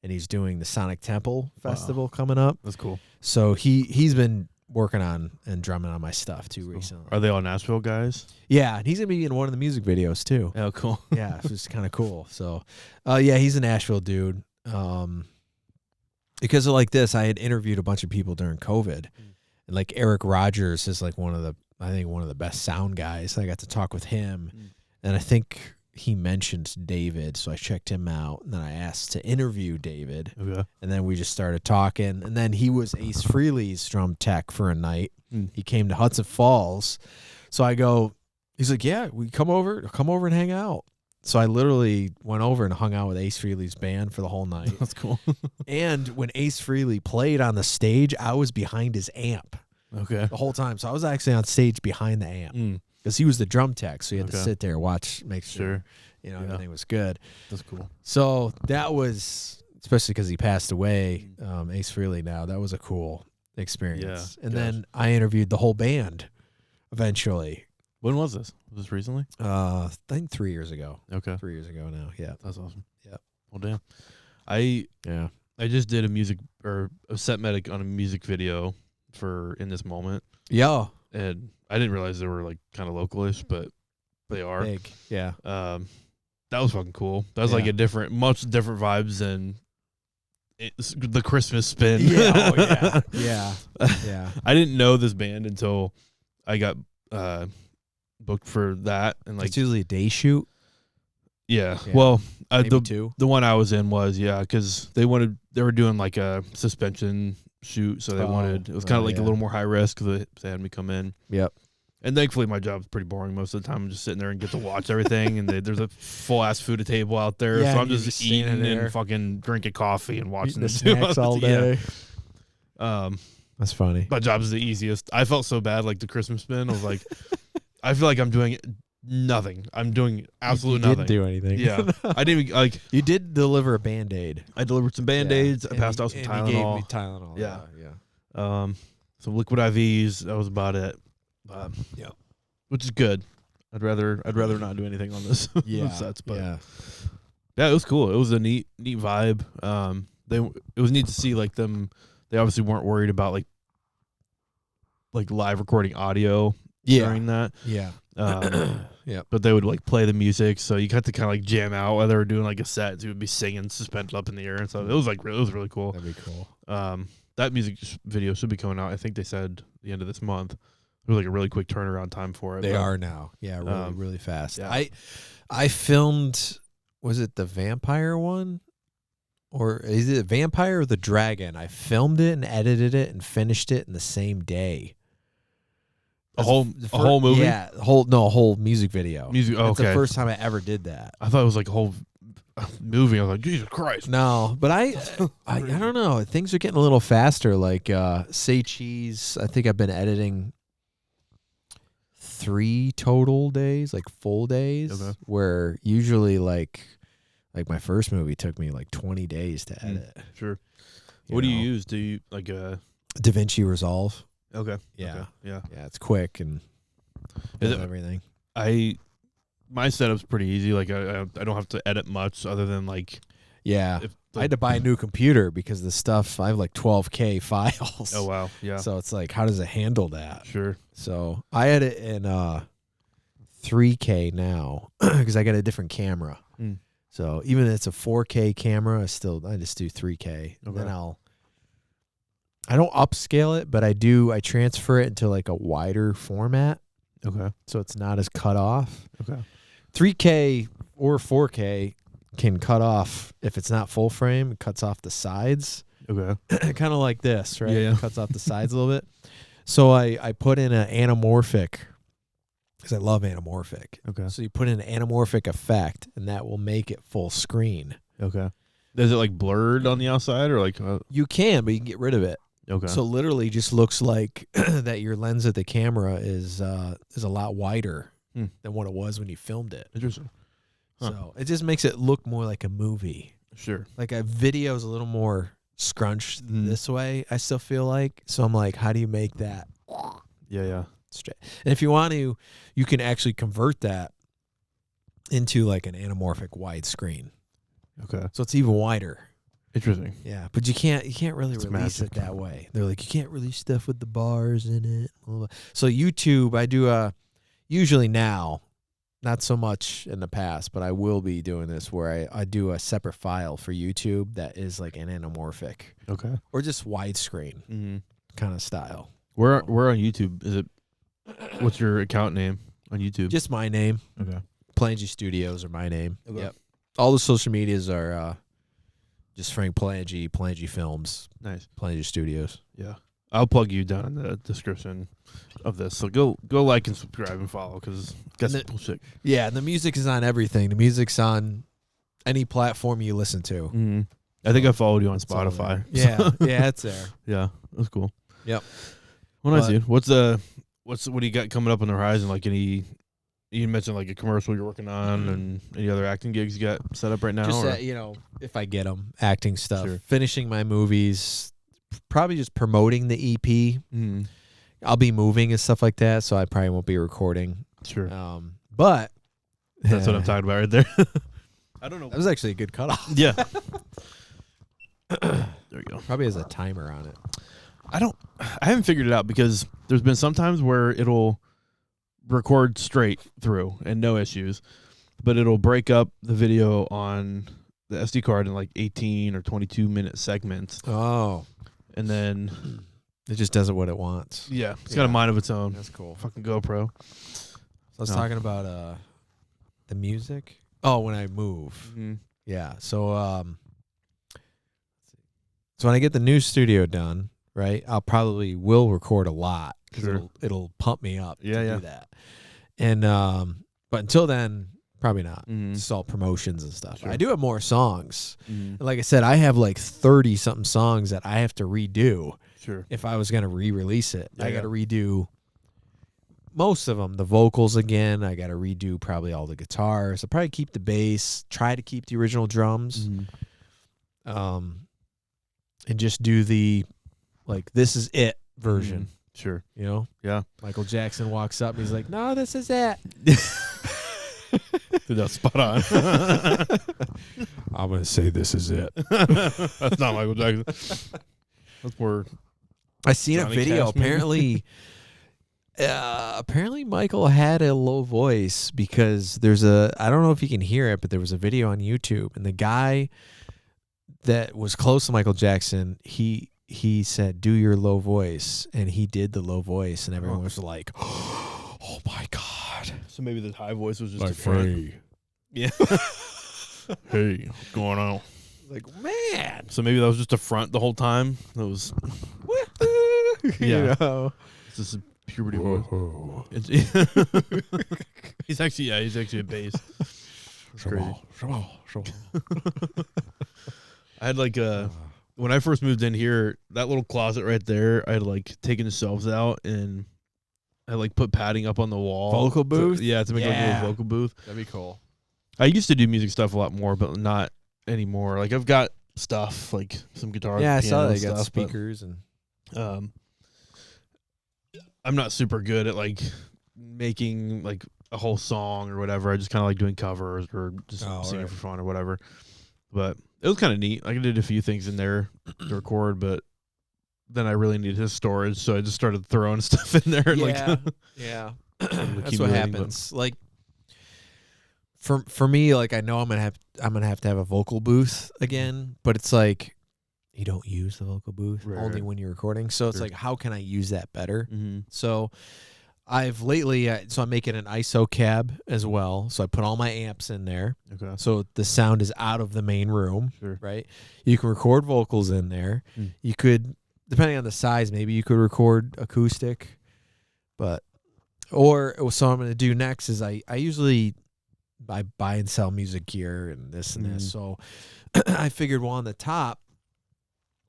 and he's doing the Sonic Temple Festival coming up. That's cool. So he's been working on and drumming on my stuff too recently. Are they all Nashville guys? Yeah, and he's gonna be in one of the music videos too. Oh, cool. Yeah, it's kind of cool. So, yeah, he's a Nashville dude. Because of like this, I had interviewed a bunch of people during COVID, and like Eric Rogers is like one of the best sound guys. I got to talk with him, and I think he mentioned David, so I checked him out, and then I asked to interview David, and then we just started talking, and then he was Ace Frehley's drum tech for a night. He came to Hudson Falls, so I go, he's like, yeah, we come over and hang out. So I literally went over and hung out with Ace Frehley's band for the whole night. That's cool. And when Ace Frehley played on the stage, I was behind his amp the whole time, so I was actually on stage behind the amp. Because he was the drum tech, so you had to sit there, watch, make sure everything was good. That's cool. So that was, especially because he passed away, Ace Frehley now, that was a cool experience. Yeah, and then I interviewed the whole band eventually. When was this? Was this recently? I think 3 years ago. Okay. 3 years ago now, yeah. That's awesome. Yeah. Well, damn. I just did a set medic on a music video for In This Moment. Yeah. And I didn't realize they were like kind of localish, but they are. Big. Yeah. That was fucking cool. That was like much different vibes than the Christmas spin. Yeah. Yeah. Yeah. I didn't know this band until I got booked for that, and like it's usually a day shoot. Yeah. Well, two. The one I was in was because they were doing like a suspension shoot, so it was kind of like a little more high risk because they had me come in. Yep. And thankfully, my job's pretty boring most of the time. I'm just sitting there and get to watch everything, and there's a full ass food table out there, so I'm just eating and fucking drinking coffee and watching the snacks all day. That's funny. My job is the easiest. I felt so bad, like the Christmas spin. I was like, I feel like I'm doing nothing. I'm doing absolutely nothing. You didn't do anything. Yeah, I didn't even, like. You did deliver a Band-Aid. I delivered some Band-Aids. I passed out some Tylenol. You gave me Tylenol. Yeah. Some liquid IVs. That was about it. Yeah, which is good. I'd rather not do anything on this. Sets, but yeah, it was cool. It was a neat vibe. It was neat to see like them. They obviously weren't worried about like live recording audio during that. Yeah. Yeah. But they would like play the music, so you got to kind of like jam out while they were doing like a set. So you would be singing suspended up in the air and stuff. It was really cool. That'd be cool. That music video should be coming out. I think they said the end of this month. It was like a really quick turnaround time for it. They are now. Yeah, really fast. Yeah. I filmed, was it the vampire one? Or is it Vampire or the Dragon? I filmed it and edited it and finished it in the same day. A whole movie? Yeah, a whole music video. Music. Oh, That's the first time I ever did that. I thought it was like a whole movie. I was like, Jesus Christ. No, but I don't know. Things are getting a little faster. Like Say Cheese, I think I've been editing 3 total days, like full days, where usually like my first movie took me like 20 days to edit. Sure. What do you use? Do you like DaVinci Resolve? Okay. Yeah. Okay. Yeah. Yeah, it's quick and everything. My setup's pretty easy. Like I don't have to edit much other than like I had to buy a new computer because the stuff I have like 12K files. Oh wow. Yeah. So it's like, how does it handle that? Sure. So I edit in 3K now because I got a different camera. Mm. So even if it's a 4K camera, I just do 3K. Okay. Then I don't upscale it, but I transfer it into like a wider format. Okay. So it's not as cut off. Okay. 3K or 4K can cut off if it's not full frame. It cuts off the sides. Okay. Kind of like this, right? Yeah. It cuts off the sides a little bit. So I put in an anamorphic because I love anamorphic. Okay. So you put in an anamorphic effect, and that will make it full screen. Okay. Is it like blurred on the outside or like? You can, but you can get rid of it. Okay. So literally, just looks like that your lens of the camera is a lot wider than what it was when you filmed it. Interesting. Huh. So it just makes it look more like a movie. Sure. Like a video is a little more scrunched this way, I still feel like. So I'm like, how do you make that? Yeah. Straight. And if you want to, you can actually convert that into like an anamorphic widescreen. Okay. So it's even wider. Interesting. Yeah, but you can't really release it that way. They're like, you can't release stuff with the bars in it. So YouTube, I do usually now, not so much in the past, but I will be doing this where I do a separate file for YouTube that is like an anamorphic. Okay. Or just widescreen kind of style. Where on YouTube is it? What's your account name on YouTube? Just my name. Okay. Palangi Studios are my name. Okay. Yep. All the social medias are just Frank Palangi, Palangi Films. Nice. Palangi Studios. Yeah. I'll plug you down in the description of this. So go like and subscribe and follow because got some cool shit. Yeah, and the music is on everything. The music's on any platform you listen to. Mm-hmm. I think I followed you on Spotify. Yeah, it's there. Yeah, that's cool. Yep. Well, nice, dude. What do you got coming up on the horizon? Like you mentioned like a commercial you're working on, and any other acting gigs you got set up right now? Just if I get them, acting stuff, finishing my movies, probably just promoting the EP. Mm. I'll be moving and stuff like that, so I probably won't be recording. Sure. But that's what I'm talking about right there. I don't know. That was actually a good cutoff. Yeah. There you go. Probably has a timer on it. I haven't figured it out because there's been some times where it'll record straight through and no issues, but it'll break up the video on the SD card in like 18 or 22 minute segments. Oh. And then it just does it what it wants. Yeah. It's got a mind of its own. That's cool. Fucking GoPro. So I was talking about the music. Oh, when I move. Mm-hmm. Yeah. So when I get the new studio done, right, I'll probably will record a lot because it'll pump me up to do that. And but until then, probably not. It's all promotions and stuff. Sure. I do have more songs. And like I said, I have like 30 something songs that I have to redo. Sure. If I was gonna re-release it, I got to redo most of them. The vocals again. I got to redo probably all the guitars. I'll probably keep the bass. Try to keep the original drums. And just do the like this is it version. Sure. You know? Yeah. Michael Jackson walks up and he's like, no, this is it. Dude, that's spot on. I'm going to say this is it. That's not Michael Jackson. That's more I seen Johnny a video. Cashman. Apparently Michael had a low voice because I don't know if you can hear it, but there was a video on YouTube and the guy that was close to Michael Jackson, he said, do your low voice. And he did the low voice. And everyone was like, oh, my God. So maybe the high voice was just like, a front. Hey. Yeah. Hey, what's going on? Like, man. So maybe that was just a front the whole time. That was. You know. It's just a puberty voice. He's actually a bass. It's crazy. I had like when I first moved in here, that little closet right there, I had like taken the shelves out and I like put padding up on the wall. Vocal booth? To make like a little vocal booth. That'd be cool. I used to do music stuff a lot more, but not anymore. Like I've got stuff like some guitars. Yeah, I saw that. They got speakers and I'm not super good at like making like a whole song or whatever. I just kind of like doing covers or just singing for fun or whatever. But it was kind of neat. I did a few things in there to record, but then I really needed his storage, so I just started throwing stuff in there. Yeah, yeah. That's what happens. Like for me, like I know I'm gonna have to have a vocal booth again, but it's like you don't use the vocal booth only when you're recording. So it's like, how can I use that better? Mm-hmm. So I've lately, so I'm making an ISO cab as well. So I put all my amps in there. Okay. So the sound is out of the main room, right? You can record vocals in there. You could, depending on the size, maybe you could record acoustic, so what I'm going to do next is I usually buy and sell music gear and this and this. So I figured, well, on the top,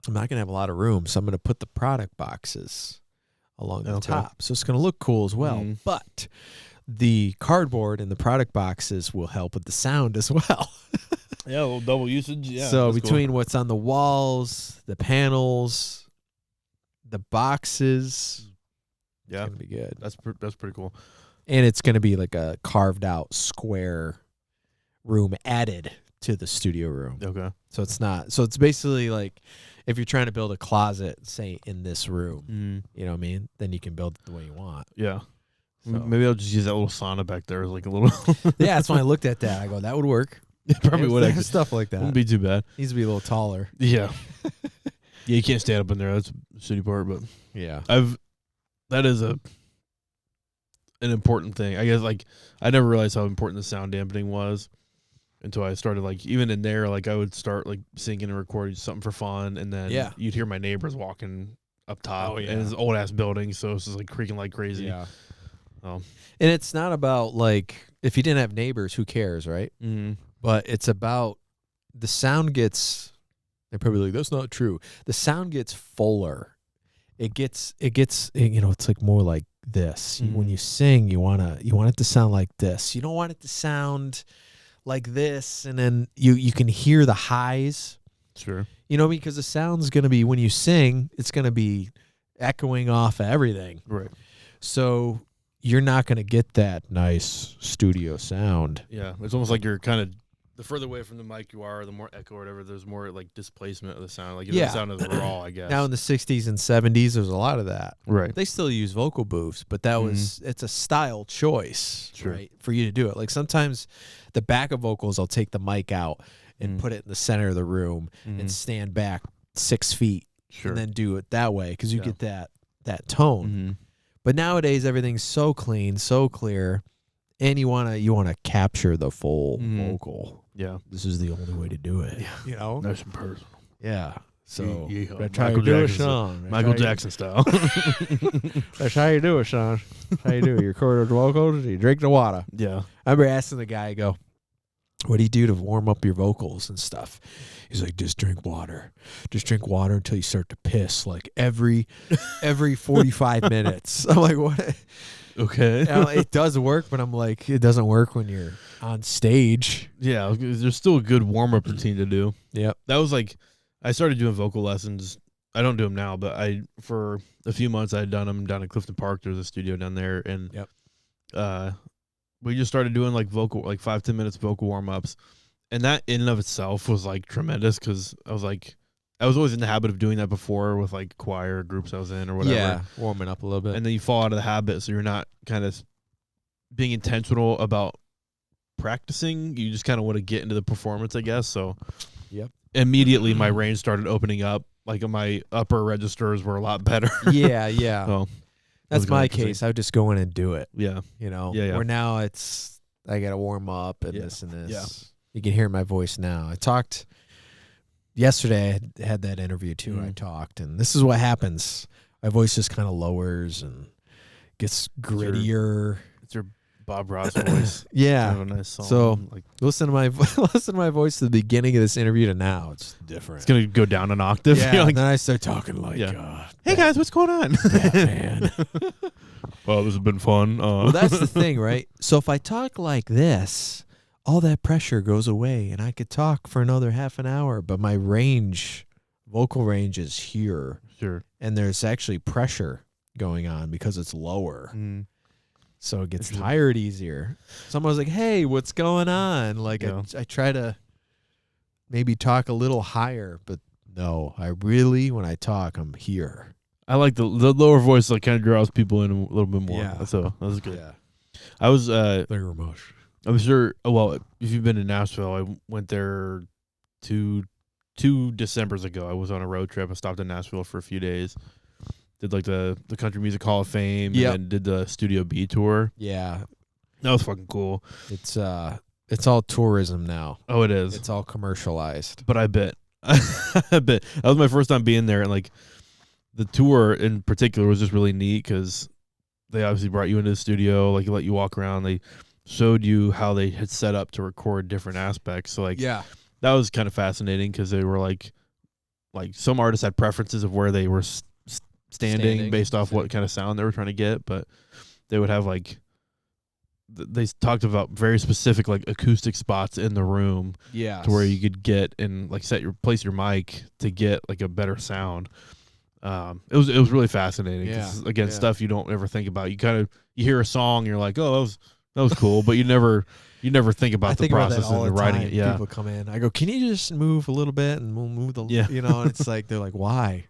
I'm not going to have a lot of room. So I'm going to put the product boxes along the top. So it's going to look cool as well. But the cardboard and the product boxes will help with the sound as well. Yeah, a little double usage. Yeah. So between what's on the walls, the panels, the boxes, it's going to be good. That's pretty cool. And it's going to be like a carved out square room added to the studio room. Okay. So it's basically like if you're trying to build a closet, say in this room, you know what I mean? Then you can build it the way you want. Yeah. So. Maybe I'll just use that little sauna back there as like a little. Yeah, that's when I looked at that. I go, that would work. It probably would. Actually. Stuff like that. Wouldn't be too bad. Needs to be a little taller. Yeah. Yeah, you can't stand up in there. That's the shitty part, but yeah. That is an important thing. I guess like I never realized how important the sound dampening was until I started like even in there, like I would start like singing and recording something for fun, and then you'd hear my neighbors walking up top. And it's an old ass building, so it's just like creaking like crazy. Yeah. And it's not about like if you didn't have neighbors, who cares, right? But it's about the sound gets. They're probably like, that's not true. The sound gets fuller. It gets. It's like more like this. When you sing, you want it to sound like this. You don't want it to sound like this, and then you can hear the highs. Sure. Because the sound's going to be, when you sing, it's going to be echoing off of everything. Right. So you're not going to get that nice studio sound. Yeah. It's almost like you're kind of, the further away from the mic you are, the more echo or whatever, there's more like displacement of the sound. Like the sound is raw, I guess. Now in the 60s and 70s, there's a lot of that. Right. They still use vocal booths, but that it's a style choice, right, for you to do it. Like sometimes the backup vocals, I'll take the mic out and put it in the center of the room and stand back 6 feet and then do it that way because you get that tone. But nowadays everything's so clean, so clear, and you wanna capture the full vocal. Yeah, this is the only way to do it. Yeah. Nice and personal. Yeah. So that's how you do it, Sean. Michael Jackson style. That's how you do it, Sean. That's how you do it. You record the vocals, you drink the water. Yeah. I remember asking the guy, I go, what do you do to warm up your vocals and stuff? He's like, just drink water. Just drink water until you start to piss, like every 45 minutes. I'm like, what? Okay. It does work, but I'm like, it doesn't work when you're on stage. Yeah, there's still a good warm-up routine to do. Yep. That was like, I started doing vocal lessons. I don't do them now, but for a few months I had done them down at Clifton Park. There's a studio down there, and we just started doing like 5-10 minutes vocal warm-ups, and that in and of itself was like tremendous because I was always in the habit of doing that before with like choir groups I was in or whatever. Yeah, warming up a little bit. And then you fall out of the habit, so you're not kind of being intentional about practicing. You just kind of want to get into the performance, I guess. So immediately my range started opening up. Like my upper registers were a lot better. Yeah. So that's my case. I would just go in and do it. Yeah. Where now it's, I got to warm up and this and this. Yeah. You can hear my voice now. I talked yesterday. I had that interview too. I talked, and this is what happens. My voice just kind of lowers and gets grittier. It's your Bob Ross voice. Yeah. Kind of a nice song. So listen to my voice at the beginning of this interview to now. It's different. It's gonna go down an octave. Yeah. And then I start talking like, "Hey guys, what's going on?" Man. Well, this has been fun. Well, that's the thing, right? So if I talk like this, all that pressure goes away, and I could talk for another half an hour, but my vocal range is here. Sure. And there's actually pressure going on because it's lower. So it gets tired easier. Someone was like, hey, what's going on? Like I try to maybe talk a little higher, but no, when I talk, I'm here. I like the lower voice, like kind of draws people in a little bit more. Yeah. So that was good. Yeah. I was thank you very much. I'm sure. Oh, well, if you've been to Nashville, I went there two Decembers ago. I was on a road trip. I stopped in Nashville for a few days. Did like the Country Music Hall of Fame, and then did the Studio B tour. Yeah, that was fucking cool. It's all tourism now. Oh, it is. It's all commercialized. But I bet, that was my first time being there, and like the tour in particular was just really neat because they obviously brought you into the studio, like let you walk around. They showed you how they had set up to record different aspects. So like, that was kind of fascinating because they were like some artists had preferences of where they were standing based off what kind of sound they were trying to get, but they would have like they talked about very specific like acoustic spots in the room, to where you could get and like place your mic to get like a better sound. It was really fascinating. Again, stuff you don't ever think about. You hear a song, you're like, oh, that was cool, but you never think about the process and writing it. Yeah, people come in. I go, can you just move a little bit, and we'll move the. And it's like they're like, why?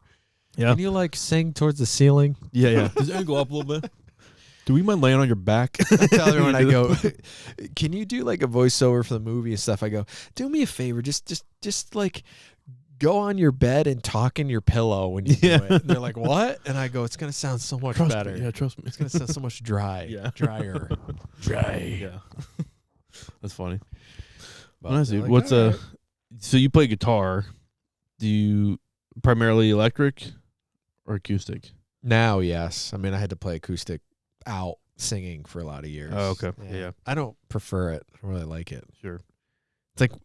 Yeah. Can you like sing towards the ceiling? Yeah. Does it go up a little bit? Do we mind laying on your back? I tell everyone, I go, can you do like a voiceover for the movie and stuff? I go, do me a favor, just like go on your bed and talk in your pillow when you do it. And they're like, what? And I go, it's gonna sound so much better. Yeah, trust me. It's gonna sound so much drier. Dry. Yeah. That's funny. But nice, dude. like, What's so you play guitar? Do you primarily electric or acoustic? Now, yes. I mean, I had to play acoustic out singing for a lot of years. Oh, okay. Yeah. I don't prefer it. I really like it. Sure.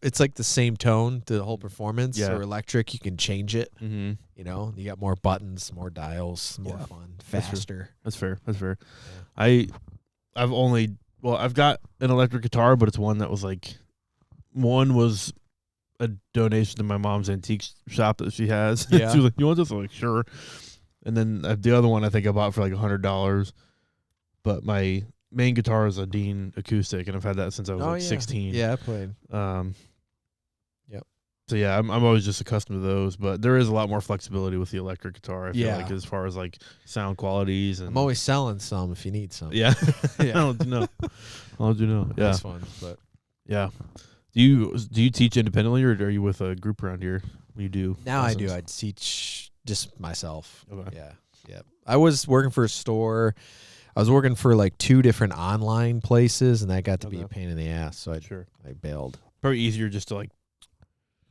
It's like the same tone to the whole performance. Yeah. Or electric, you can change it. Mm-hmm. You know, you got more buttons, more dials, more fun, faster. That's fair. Yeah. I've got an electric guitar, but it's one that was like, one was a donation to my mom's antique shop that she has. Yeah. She was like, you want this? I'm like, sure. And then the other one I think I bought for like $100. But my main guitar is a Dean acoustic, and I've had that since I was 16. Yeah, I played. So yeah, I'm always just accustomed to those, but there is a lot more flexibility with the electric guitar. I feel like as far as like sound qualities, and I'm always selling some if you need some. Yeah, I'll let you know. Yeah, that's fun. But yeah, do you teach independently, or are you with a group around here? You do now. lessons? I do. I teach just myself. Okay. Yeah. I was working for a store. I was working for like 2 different online places, and that got to be a pain in the ass. So I bailed. Probably easier just to like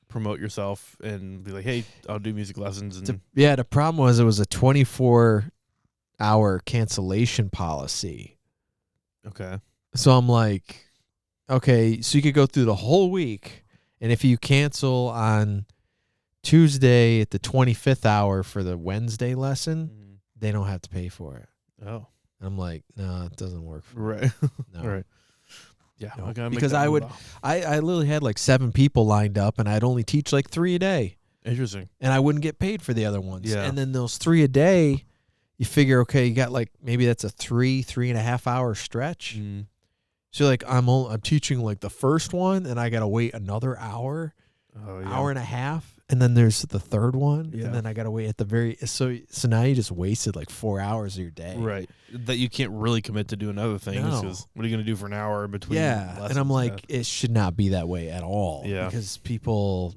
promote yourself and be like, hey, I'll do music lessons. And the problem was it was a 24-hour cancellation policy. Okay. So I'm like, okay, so you could go through the whole week, and if you cancel on Tuesday at the 25th hour for the Wednesday lesson, they don't have to pay for it. Oh. I'm like, no, it doesn't work for me. Right. No. Right. Yeah. No. Because I literally had like 7 people lined up, and I'd only teach like 3 a day. Interesting. And I wouldn't get paid for the other ones. Yeah. And then those 3 a day, you figure, okay, you got like, maybe that's a 3.5 hour stretch. Mm. So like I'm teaching like the first one, and I got to wait another hour, hour and a half. And then there's the third one, and then I gotta wait at the so now you just wasted like 4 hours of your day, right? That you can't really commit to doing other things. Because what are you gonna do for an hour in between? Yeah, lessons? And I'm like, it should not be that way at all. Yeah, because people,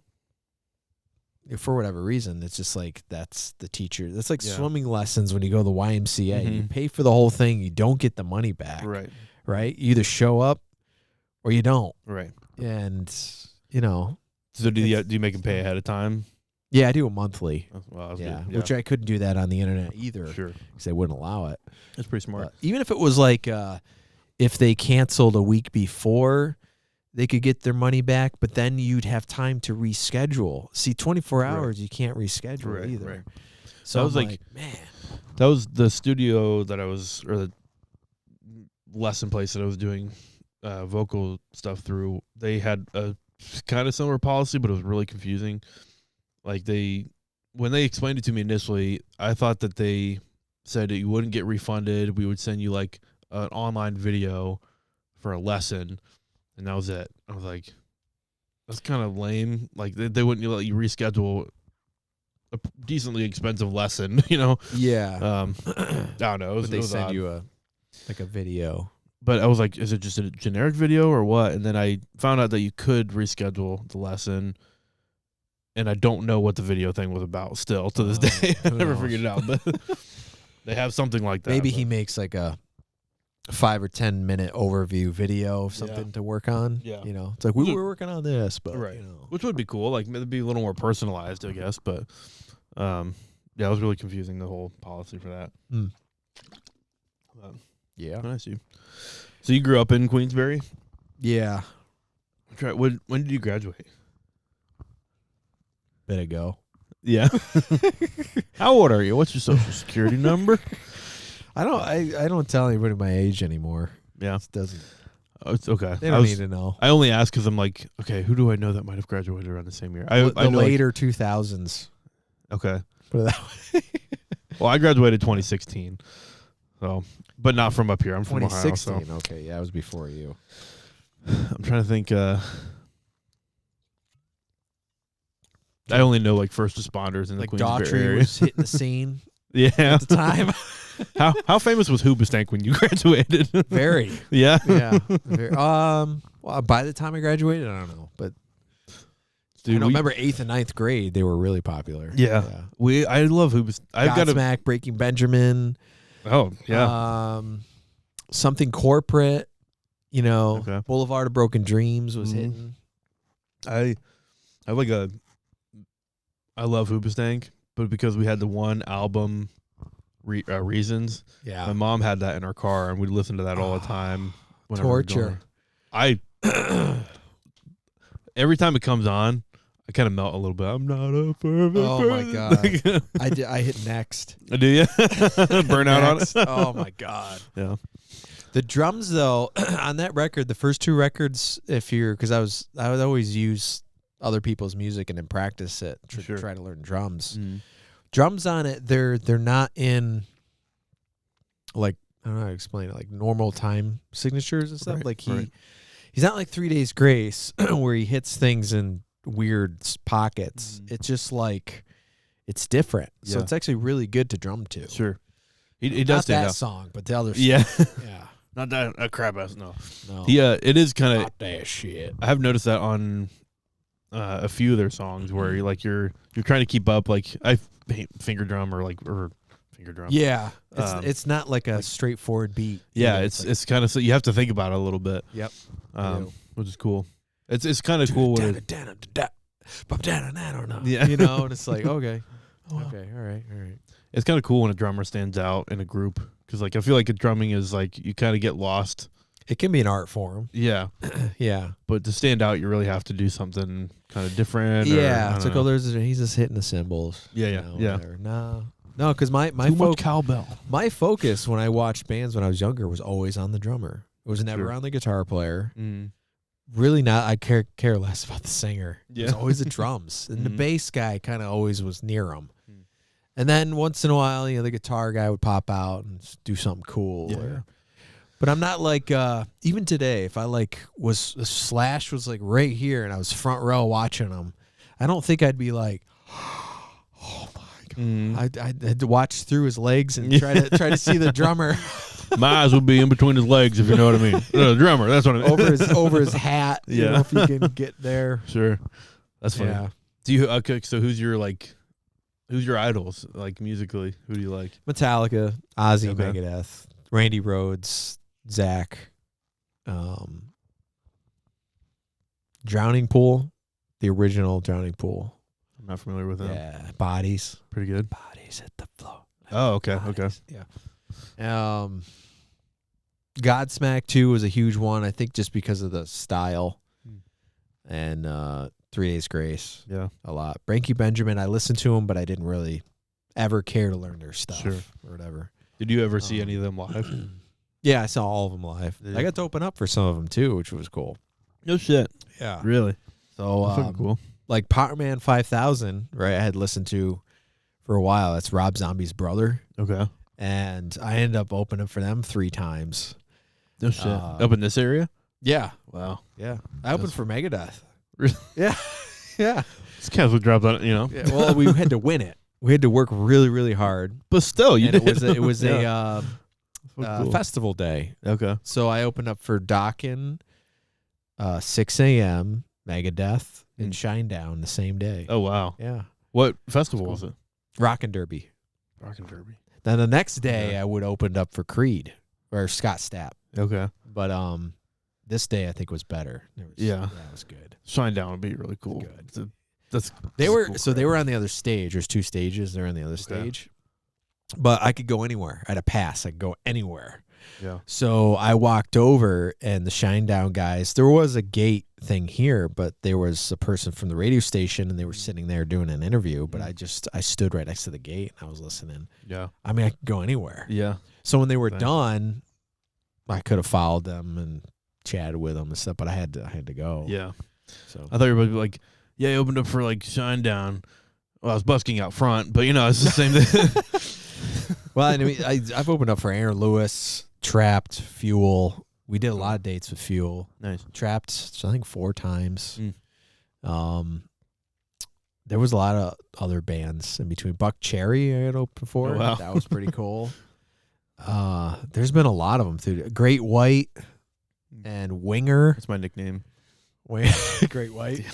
for whatever reason, it's just like that's the teacher. That's like swimming lessons when you go to the YMCA. Mm-hmm. You pay for the whole thing, you don't get the money back. Right. You either show up or you don't. Right. And you know. So do you make them pay ahead of time? Yeah, I do it monthly. Well, yeah, which I couldn't do that on the internet either. Sure, because they wouldn't allow it. That's pretty smart. Even if it was like, if they canceled a week before, they could get their money back, but then you'd have time to reschedule. See, 24 hours you can't reschedule either. Right. So I was like, man, that was the studio that I was, or the lesson place that I was doing vocal stuff through. They had a kind of similar policy, but it was really confusing. Like when they explained it to me initially, I thought that they said that you wouldn't get refunded. We would send you like an online video for a lesson, and that was it. I was like, that's kind of lame. Like they wouldn't let you reschedule a decently expensive lesson, you know? Yeah. I don't know. But they send you a video. but I was like, is it just a generic video or what? And then I found out that you could reschedule the lesson. And I don't know what the video thing was about still to this day. I never figured it out, but they have something like that. Maybe he makes like a 5 or 10 minute overview video of something to work on. Yeah. You know, it's like we were working on this, but right. you know. Which would be cool. Like it'd be a little more personalized, I guess. But yeah, it was really confusing, the whole policy for that. Yeah. I see. So you grew up in Queensbury? Yeah. When did you graduate? Bit ago. Yeah. How old are you? What's your social security number? I don't tell anybody my age anymore. Yeah. It doesn't. Oh, it's okay. They don't need to know. I only ask because I'm like, okay, who do I know that might have graduated around the same year? The know later 2000s. Okay. Put it that way. Well, I graduated 2016. So, but not from up here. I'm from Ohio. 2016. So. Okay, yeah, I was before you. I'm trying to think. I only know like first responders in the Queensbury Daughtry area. was hitting the scene. Yeah, at the time. How famous was Hoobastank when you graduated? Very. Yeah. Yeah. Very. Well, by the time I graduated, I don't know, but dude, I remember 8th and 9th grade. They were really popular. Yeah. I love Hoobastank. I've got Godsmack, Breaking Benjamin. Oh yeah. Something corporate. You know, Okay. Boulevard of Broken Dreams was hitting. I love Hoobastank, but because we had the one album, Reasons. Yeah. My mom had that in our car, and we'd listen to that all the time. Torture. Every time it comes on, I kind of melt a little bit. I'm not a perfect Oh my person. god. I hit next. Do you? Burnout on it? Oh my god. Yeah. The drums though, on that record, the first 2 records, because I would always use other people's music and then practice it to try to learn drums. Drums on it, they're not in like, I don't know how to explain it, like normal time signatures and stuff. Right, like he's not like 3 Days Grace where he hits things in weird pockets. It's just like it's different. Yeah. So it's actually really good to drum to. Sure. He does not that song, but the other stuff. Yeah. Yeah. Not that a crap ass, no. Yeah, it is kind of not that shit. I have noticed that on a few of their songs where you're trying to keep up. Like I finger drum or finger drum. Yeah, it's not like a straightforward beat. Yeah, it's kind of so you have to think about it a little bit. Yep. Which is cool. It's kind of cool. Yeah, you know, and it's like okay, all right. It's kind of cool when a drummer stands out in a group because like I feel like drumming is like you kind of get lost. It can be an art form. Yeah. Yeah. But to stand out, you really have to do something kind of different. Yeah. It's like, he's just hitting the cymbals. Yeah. No, because my cowbell. My focus when I watched bands when I was younger was always on the drummer. It was never on the guitar player. Really not. I care less about the singer. Yeah. It was always the drums. And the bass guy kind of always was near him. And then once in a while, the guitar guy would pop out and do something cool. Yeah. But I'm not like even today. If I Slash was like right here and I was front row watching him, I don't think I'd be like, oh my god. I had to watch through his legs and try to see the drummer. My eyes would be in between his legs, if you know what I mean. The drummer, that's what I mean. over his hat. Yeah, you know, if you can get there. Sure, that's funny. Yeah. Do you So who's your idols like musically? Who do you like? Metallica, Ozzy, Megadeth, Randy Rhoads, Zach, Drowning Pool, the original Drowning Pool. I'm not familiar with them. Yeah, Bodies, pretty good. Bodies hit the floor. Oh, okay, Bodies. Okay, yeah. Godsmack 2 was a huge one. I think just because of the style, and 3 Days Grace. Yeah, a lot. Breaking Benjamin, I listened to them, but I didn't really ever care to learn their stuff or whatever. Did you ever see any of them live? Yeah, I saw all of them live. I got to open up for some of them too, which was cool. No shit. Yeah, really. So cool. Like Power Man 5000, right? I had listened to for a while. That's Rob Zombie's brother. Okay. And I ended up opening for them 3 times. No shit. Up in this area? Yeah. Wow. Yeah. I opened for Megadeth. Really? Yeah. Yeah. It's kind of dropped on it, Yeah, well, we had to win it. We had to work really, really hard. But still, you did. It was a Cool. Festival day. Okay. So I opened up for Dokken, 6 a.m., Megadeth, and Shinedown the same day. Oh, wow. Yeah. What festival was it? Rockin' Derby. Rockin' Derby. Then the next day, I would opened up for Creed or Scott Stapp. Okay. But this day I think was better. It was good. Shinedown would be really cool. Good. They were on the other stage. There's 2 stages. They're on the other stage. But I could go anywhere. I had a pass. I could go anywhere. Yeah. So I walked over, and the Shinedown guys, there was a gate thing here, but there was a person from the radio station, and they were sitting there doing an interview, but I stood right next to the gate, and I was listening. Yeah. I mean, I could go anywhere. Yeah. So when they were done, I could have followed them and chatted with them and stuff, but I had to go. Yeah. So I thought you were like, yeah, I opened up for like Shinedown. Well, I was busking out front, but it's the same thing. Well, I mean, I've opened up for Aaron Lewis, Trapped, Fuel. We did a lot of dates with Fuel. Nice. Trapped, I think 4 times. There was a lot of other bands in between. Buck Cherry I had opened for. Oh, wow. That was pretty cool. There's been a lot of them through. Great White and Winger. That's my nickname. Great White.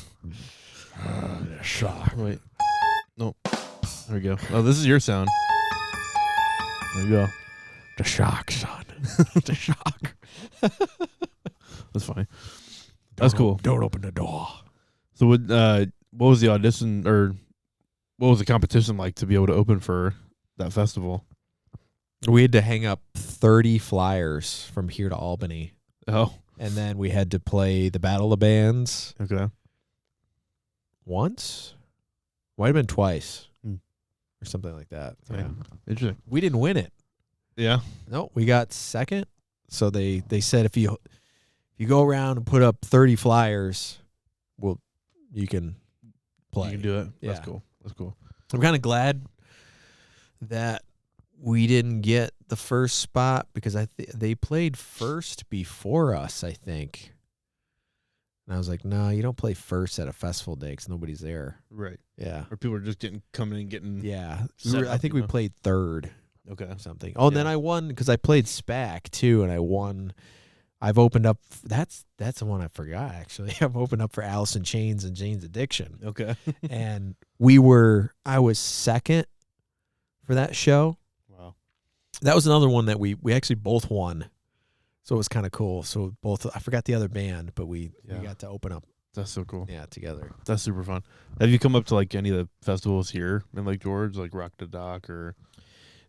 Shock. Wait. No. There we go. Oh, this is your sound. There you go. The Shock, son. The Shock. That's fine. That's cool. Don't open the door. So what was the audition, or what was the competition like to be able to open for that festival? We had to hang up 30 flyers from here to Albany. Oh. And then we had to play the Battle of Bands. Okay. Once? Might have been twice. Or something like that. Yeah. Interesting. We didn't win it. Yeah. No, we got second. So they said if you go around and put up 30 flyers, you can play. You can do it. Yeah. That's cool. That's cool. I'm kind of glad that we didn't get the first spot because they played first before us, I think. And I was like, no, you don't play first at a festival day because nobody's there. Right. Yeah. Or people are just coming and getting. Yeah. I think we played third. Okay. Something. Oh, and then I won because I played SPAC too, and I won. I've opened up. That's the one I forgot actually. I've opened up for Alice in Chains and Jane's Addiction. Okay. And I was second for that show. Wow. That was another one that we actually both won. So it was kind of cool. So I forgot the other band, but we got to open up. That's so cool. Yeah, together. That's super fun. Have you come up to like any of the festivals here in Lake George, like Rock the Dock or?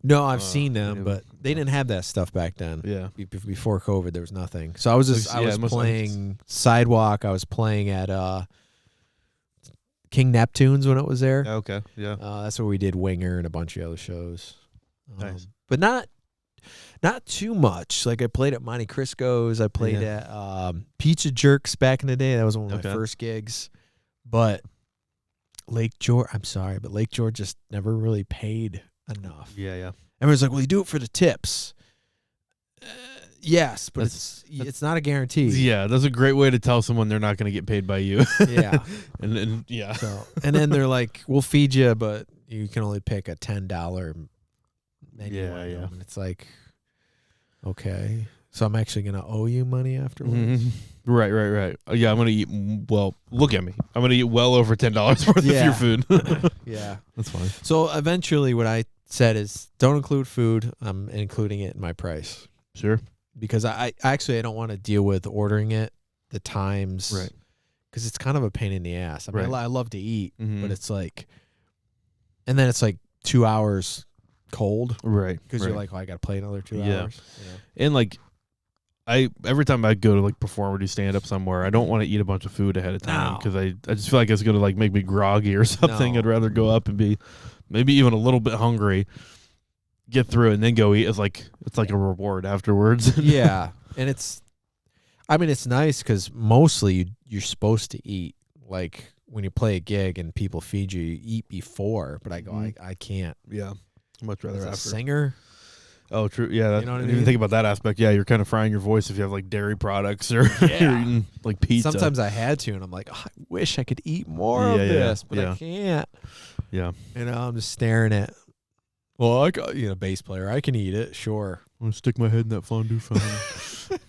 No, I've seen them, but they didn't have that stuff back then. Yeah. Before COVID, there was nothing. So I was playing Sidewalk. I was playing at King Neptune's when it was there. Okay. Yeah. That's where we did Winger and a bunch of other shows. Nice. But not too much. Like I played at Monte Cristo's. I played at Pizza Jerks back in the day. That was one of my first gigs. But Lake George just never really paid enough. Yeah. Everyone's like, well, you do it for the tips. Yes, but it's not a guarantee. Yeah, that's a great way to tell someone they're not going to get paid by you. Yeah. and yeah. So, and then they're like, we'll feed you, but you can only pick a $10 menu. Yeah. And it's like, okay. So I'm actually going to owe you money afterwards? Mm-hmm. Right. Yeah, I'm going to eat, look at me. I'm going to eat well over $10 worth of your food. Yeah. That's fine. So eventually what I said is don't include food. I'm including it in my price. Sure. Because I don't want to deal with ordering it, the times. Right. Because it's kind of a pain in the ass. I mean, I love to eat, but it's like, and then it's like 2 hours cold. Right. Because you're like, I got to play another 2 hours. Yeah. And like, every time I go to like perform or do stand up somewhere, I don't want to eat a bunch of food ahead of time because I just feel like it's going to like make me groggy or something. No. I'd rather go up and be maybe even a little bit hungry, get through it, and then go eat. It's like a reward afterwards. Yeah. And it's nice because mostly you're supposed to eat. Like when you play a gig and people feed you, you eat before. But I go, I can't. Yeah. Much rather after. A singer. Oh, true. Yeah, you know what I didn't mean? even think about that aspect. Yeah, you're kind of frying your voice if you have like dairy products or you're eating like pizza. Sometimes I had to, and I'm like, I wish I could eat more of this, but I can't. Yeah. I'm just staring at. Well, I got bass player. I can eat it, sure, I'm gonna stick my head in that fondue fountain.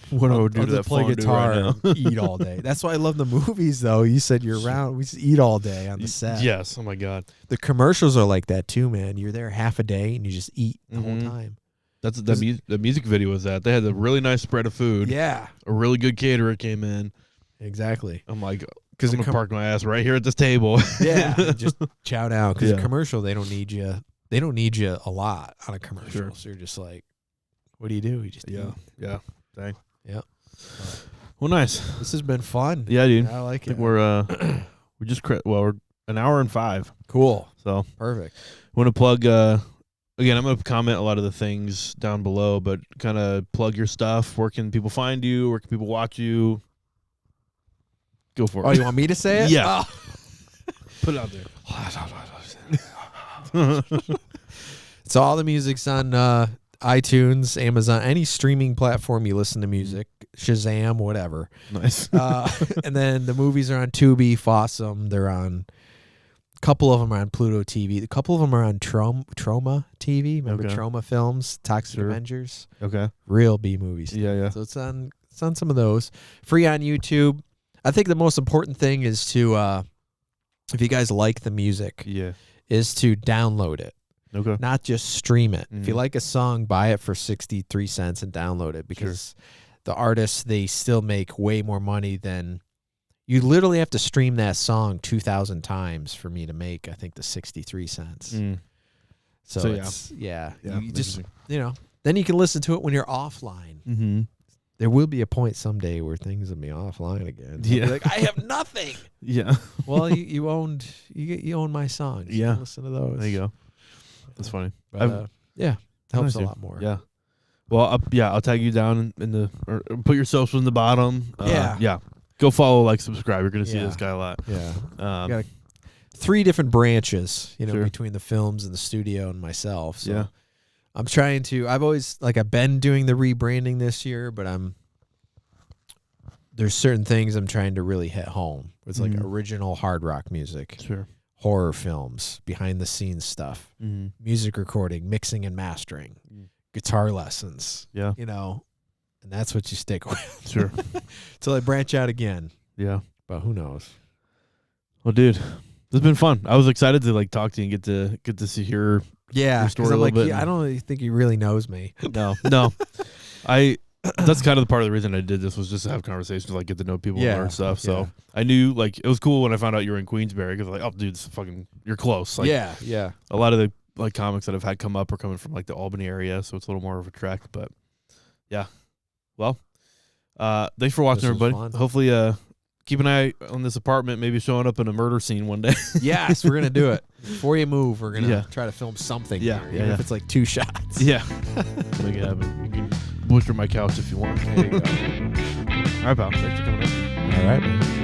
What I would do I'll to that just play fondue guitar right now. and eat all day. That's why I love the movies, though. You said you're around. We just eat all day on the set. Yes. Oh my God. The commercials are like that too, man. You're there half a day and you just eat the whole time. That's the music video was that. They had a really nice spread of food. Yeah. A really good caterer came in. Exactly. I'm like, because I'm gonna park my ass right here at this table. Yeah. Just chow down. Because a commercial, they don't need you. They don't need you a lot on a commercial. Sure. So you're just like, what do? You just eat. Yeah. Dang. Yep. Well, nice. This has been fun. Yeah, dude. I like it. I think we're we're an hour and 5. Cool. So perfect. Want to plug again? I'm gonna comment a lot of the things down below, but kind of plug your stuff. Where can people find you? Where can people watch you? Go for it. Oh, you want me to say it? Yeah. Oh. Put it out there. So all the music's on iTunes, Amazon, any streaming platform you listen to music, Shazam, whatever. Nice. And then the movies are on Tubi, Fossum. They're on, a couple of them are on Pluto TV. A couple of them are on Troma TV. Remember Troma Films, Toxic Avengers? Okay. Real B movies. Yeah. So it's on some of those. Free on YouTube. I think the most important thing is to, if you guys like the music, is to download it. Okay. Not just stream it. If you like a song, buy it for 63 cents and download it, because the artists, they still make way more money than you literally have to stream that song 2,000 times for me to make, I think, the 63 cents. So it's, you just, then you can listen to it when you're offline. Mm-hmm. There will be a point someday where things will be offline again. Yeah. Like, I have nothing. Yeah. Well, you own my songs. Yeah. Listen to those. There you go. That's funny. But, helps a lot more. Yeah. Well, I'll tag you down in the, or put your socials in the bottom. Yeah. Go follow, like, subscribe. You're gonna see this guy a lot. Yeah. Got 3 different branches, between the films and the studio and myself. So I'm trying to. I've been doing the rebranding this year, but there's certain things I'm trying to really hit home. It's like original hard rock music. Sure. Horror films, behind the scenes stuff, music recording, mixing and mastering, guitar lessons. Yeah. And that's what you stick with. Sure. Till I branch out again. Yeah. But who knows? Well, dude, this has been fun. I was excited to talk to you and get to see your story a little bit. I don't really think he really knows me. No. That's kind of the part of the reason I did this, was just to have conversations, get to know people and learn stuff. So I knew, it was cool when I found out you were in Queensbury, because oh, dude, you're close. Yeah. A lot of the comics that I've had come up are coming from the Albany area, so it's a little more of a trek. But yeah, well, thanks for watching, everybody. Fun. Hopefully, keep an eye on this apartment, maybe showing up in a murder scene one day. Yes, we're gonna do it. Before you move, we're gonna try to film something. Yeah, here, even if it's 2 shots. Yeah, make it happen. You can butcher my couch if you want. There you go. All right, pal. Thanks for coming up. All right, man.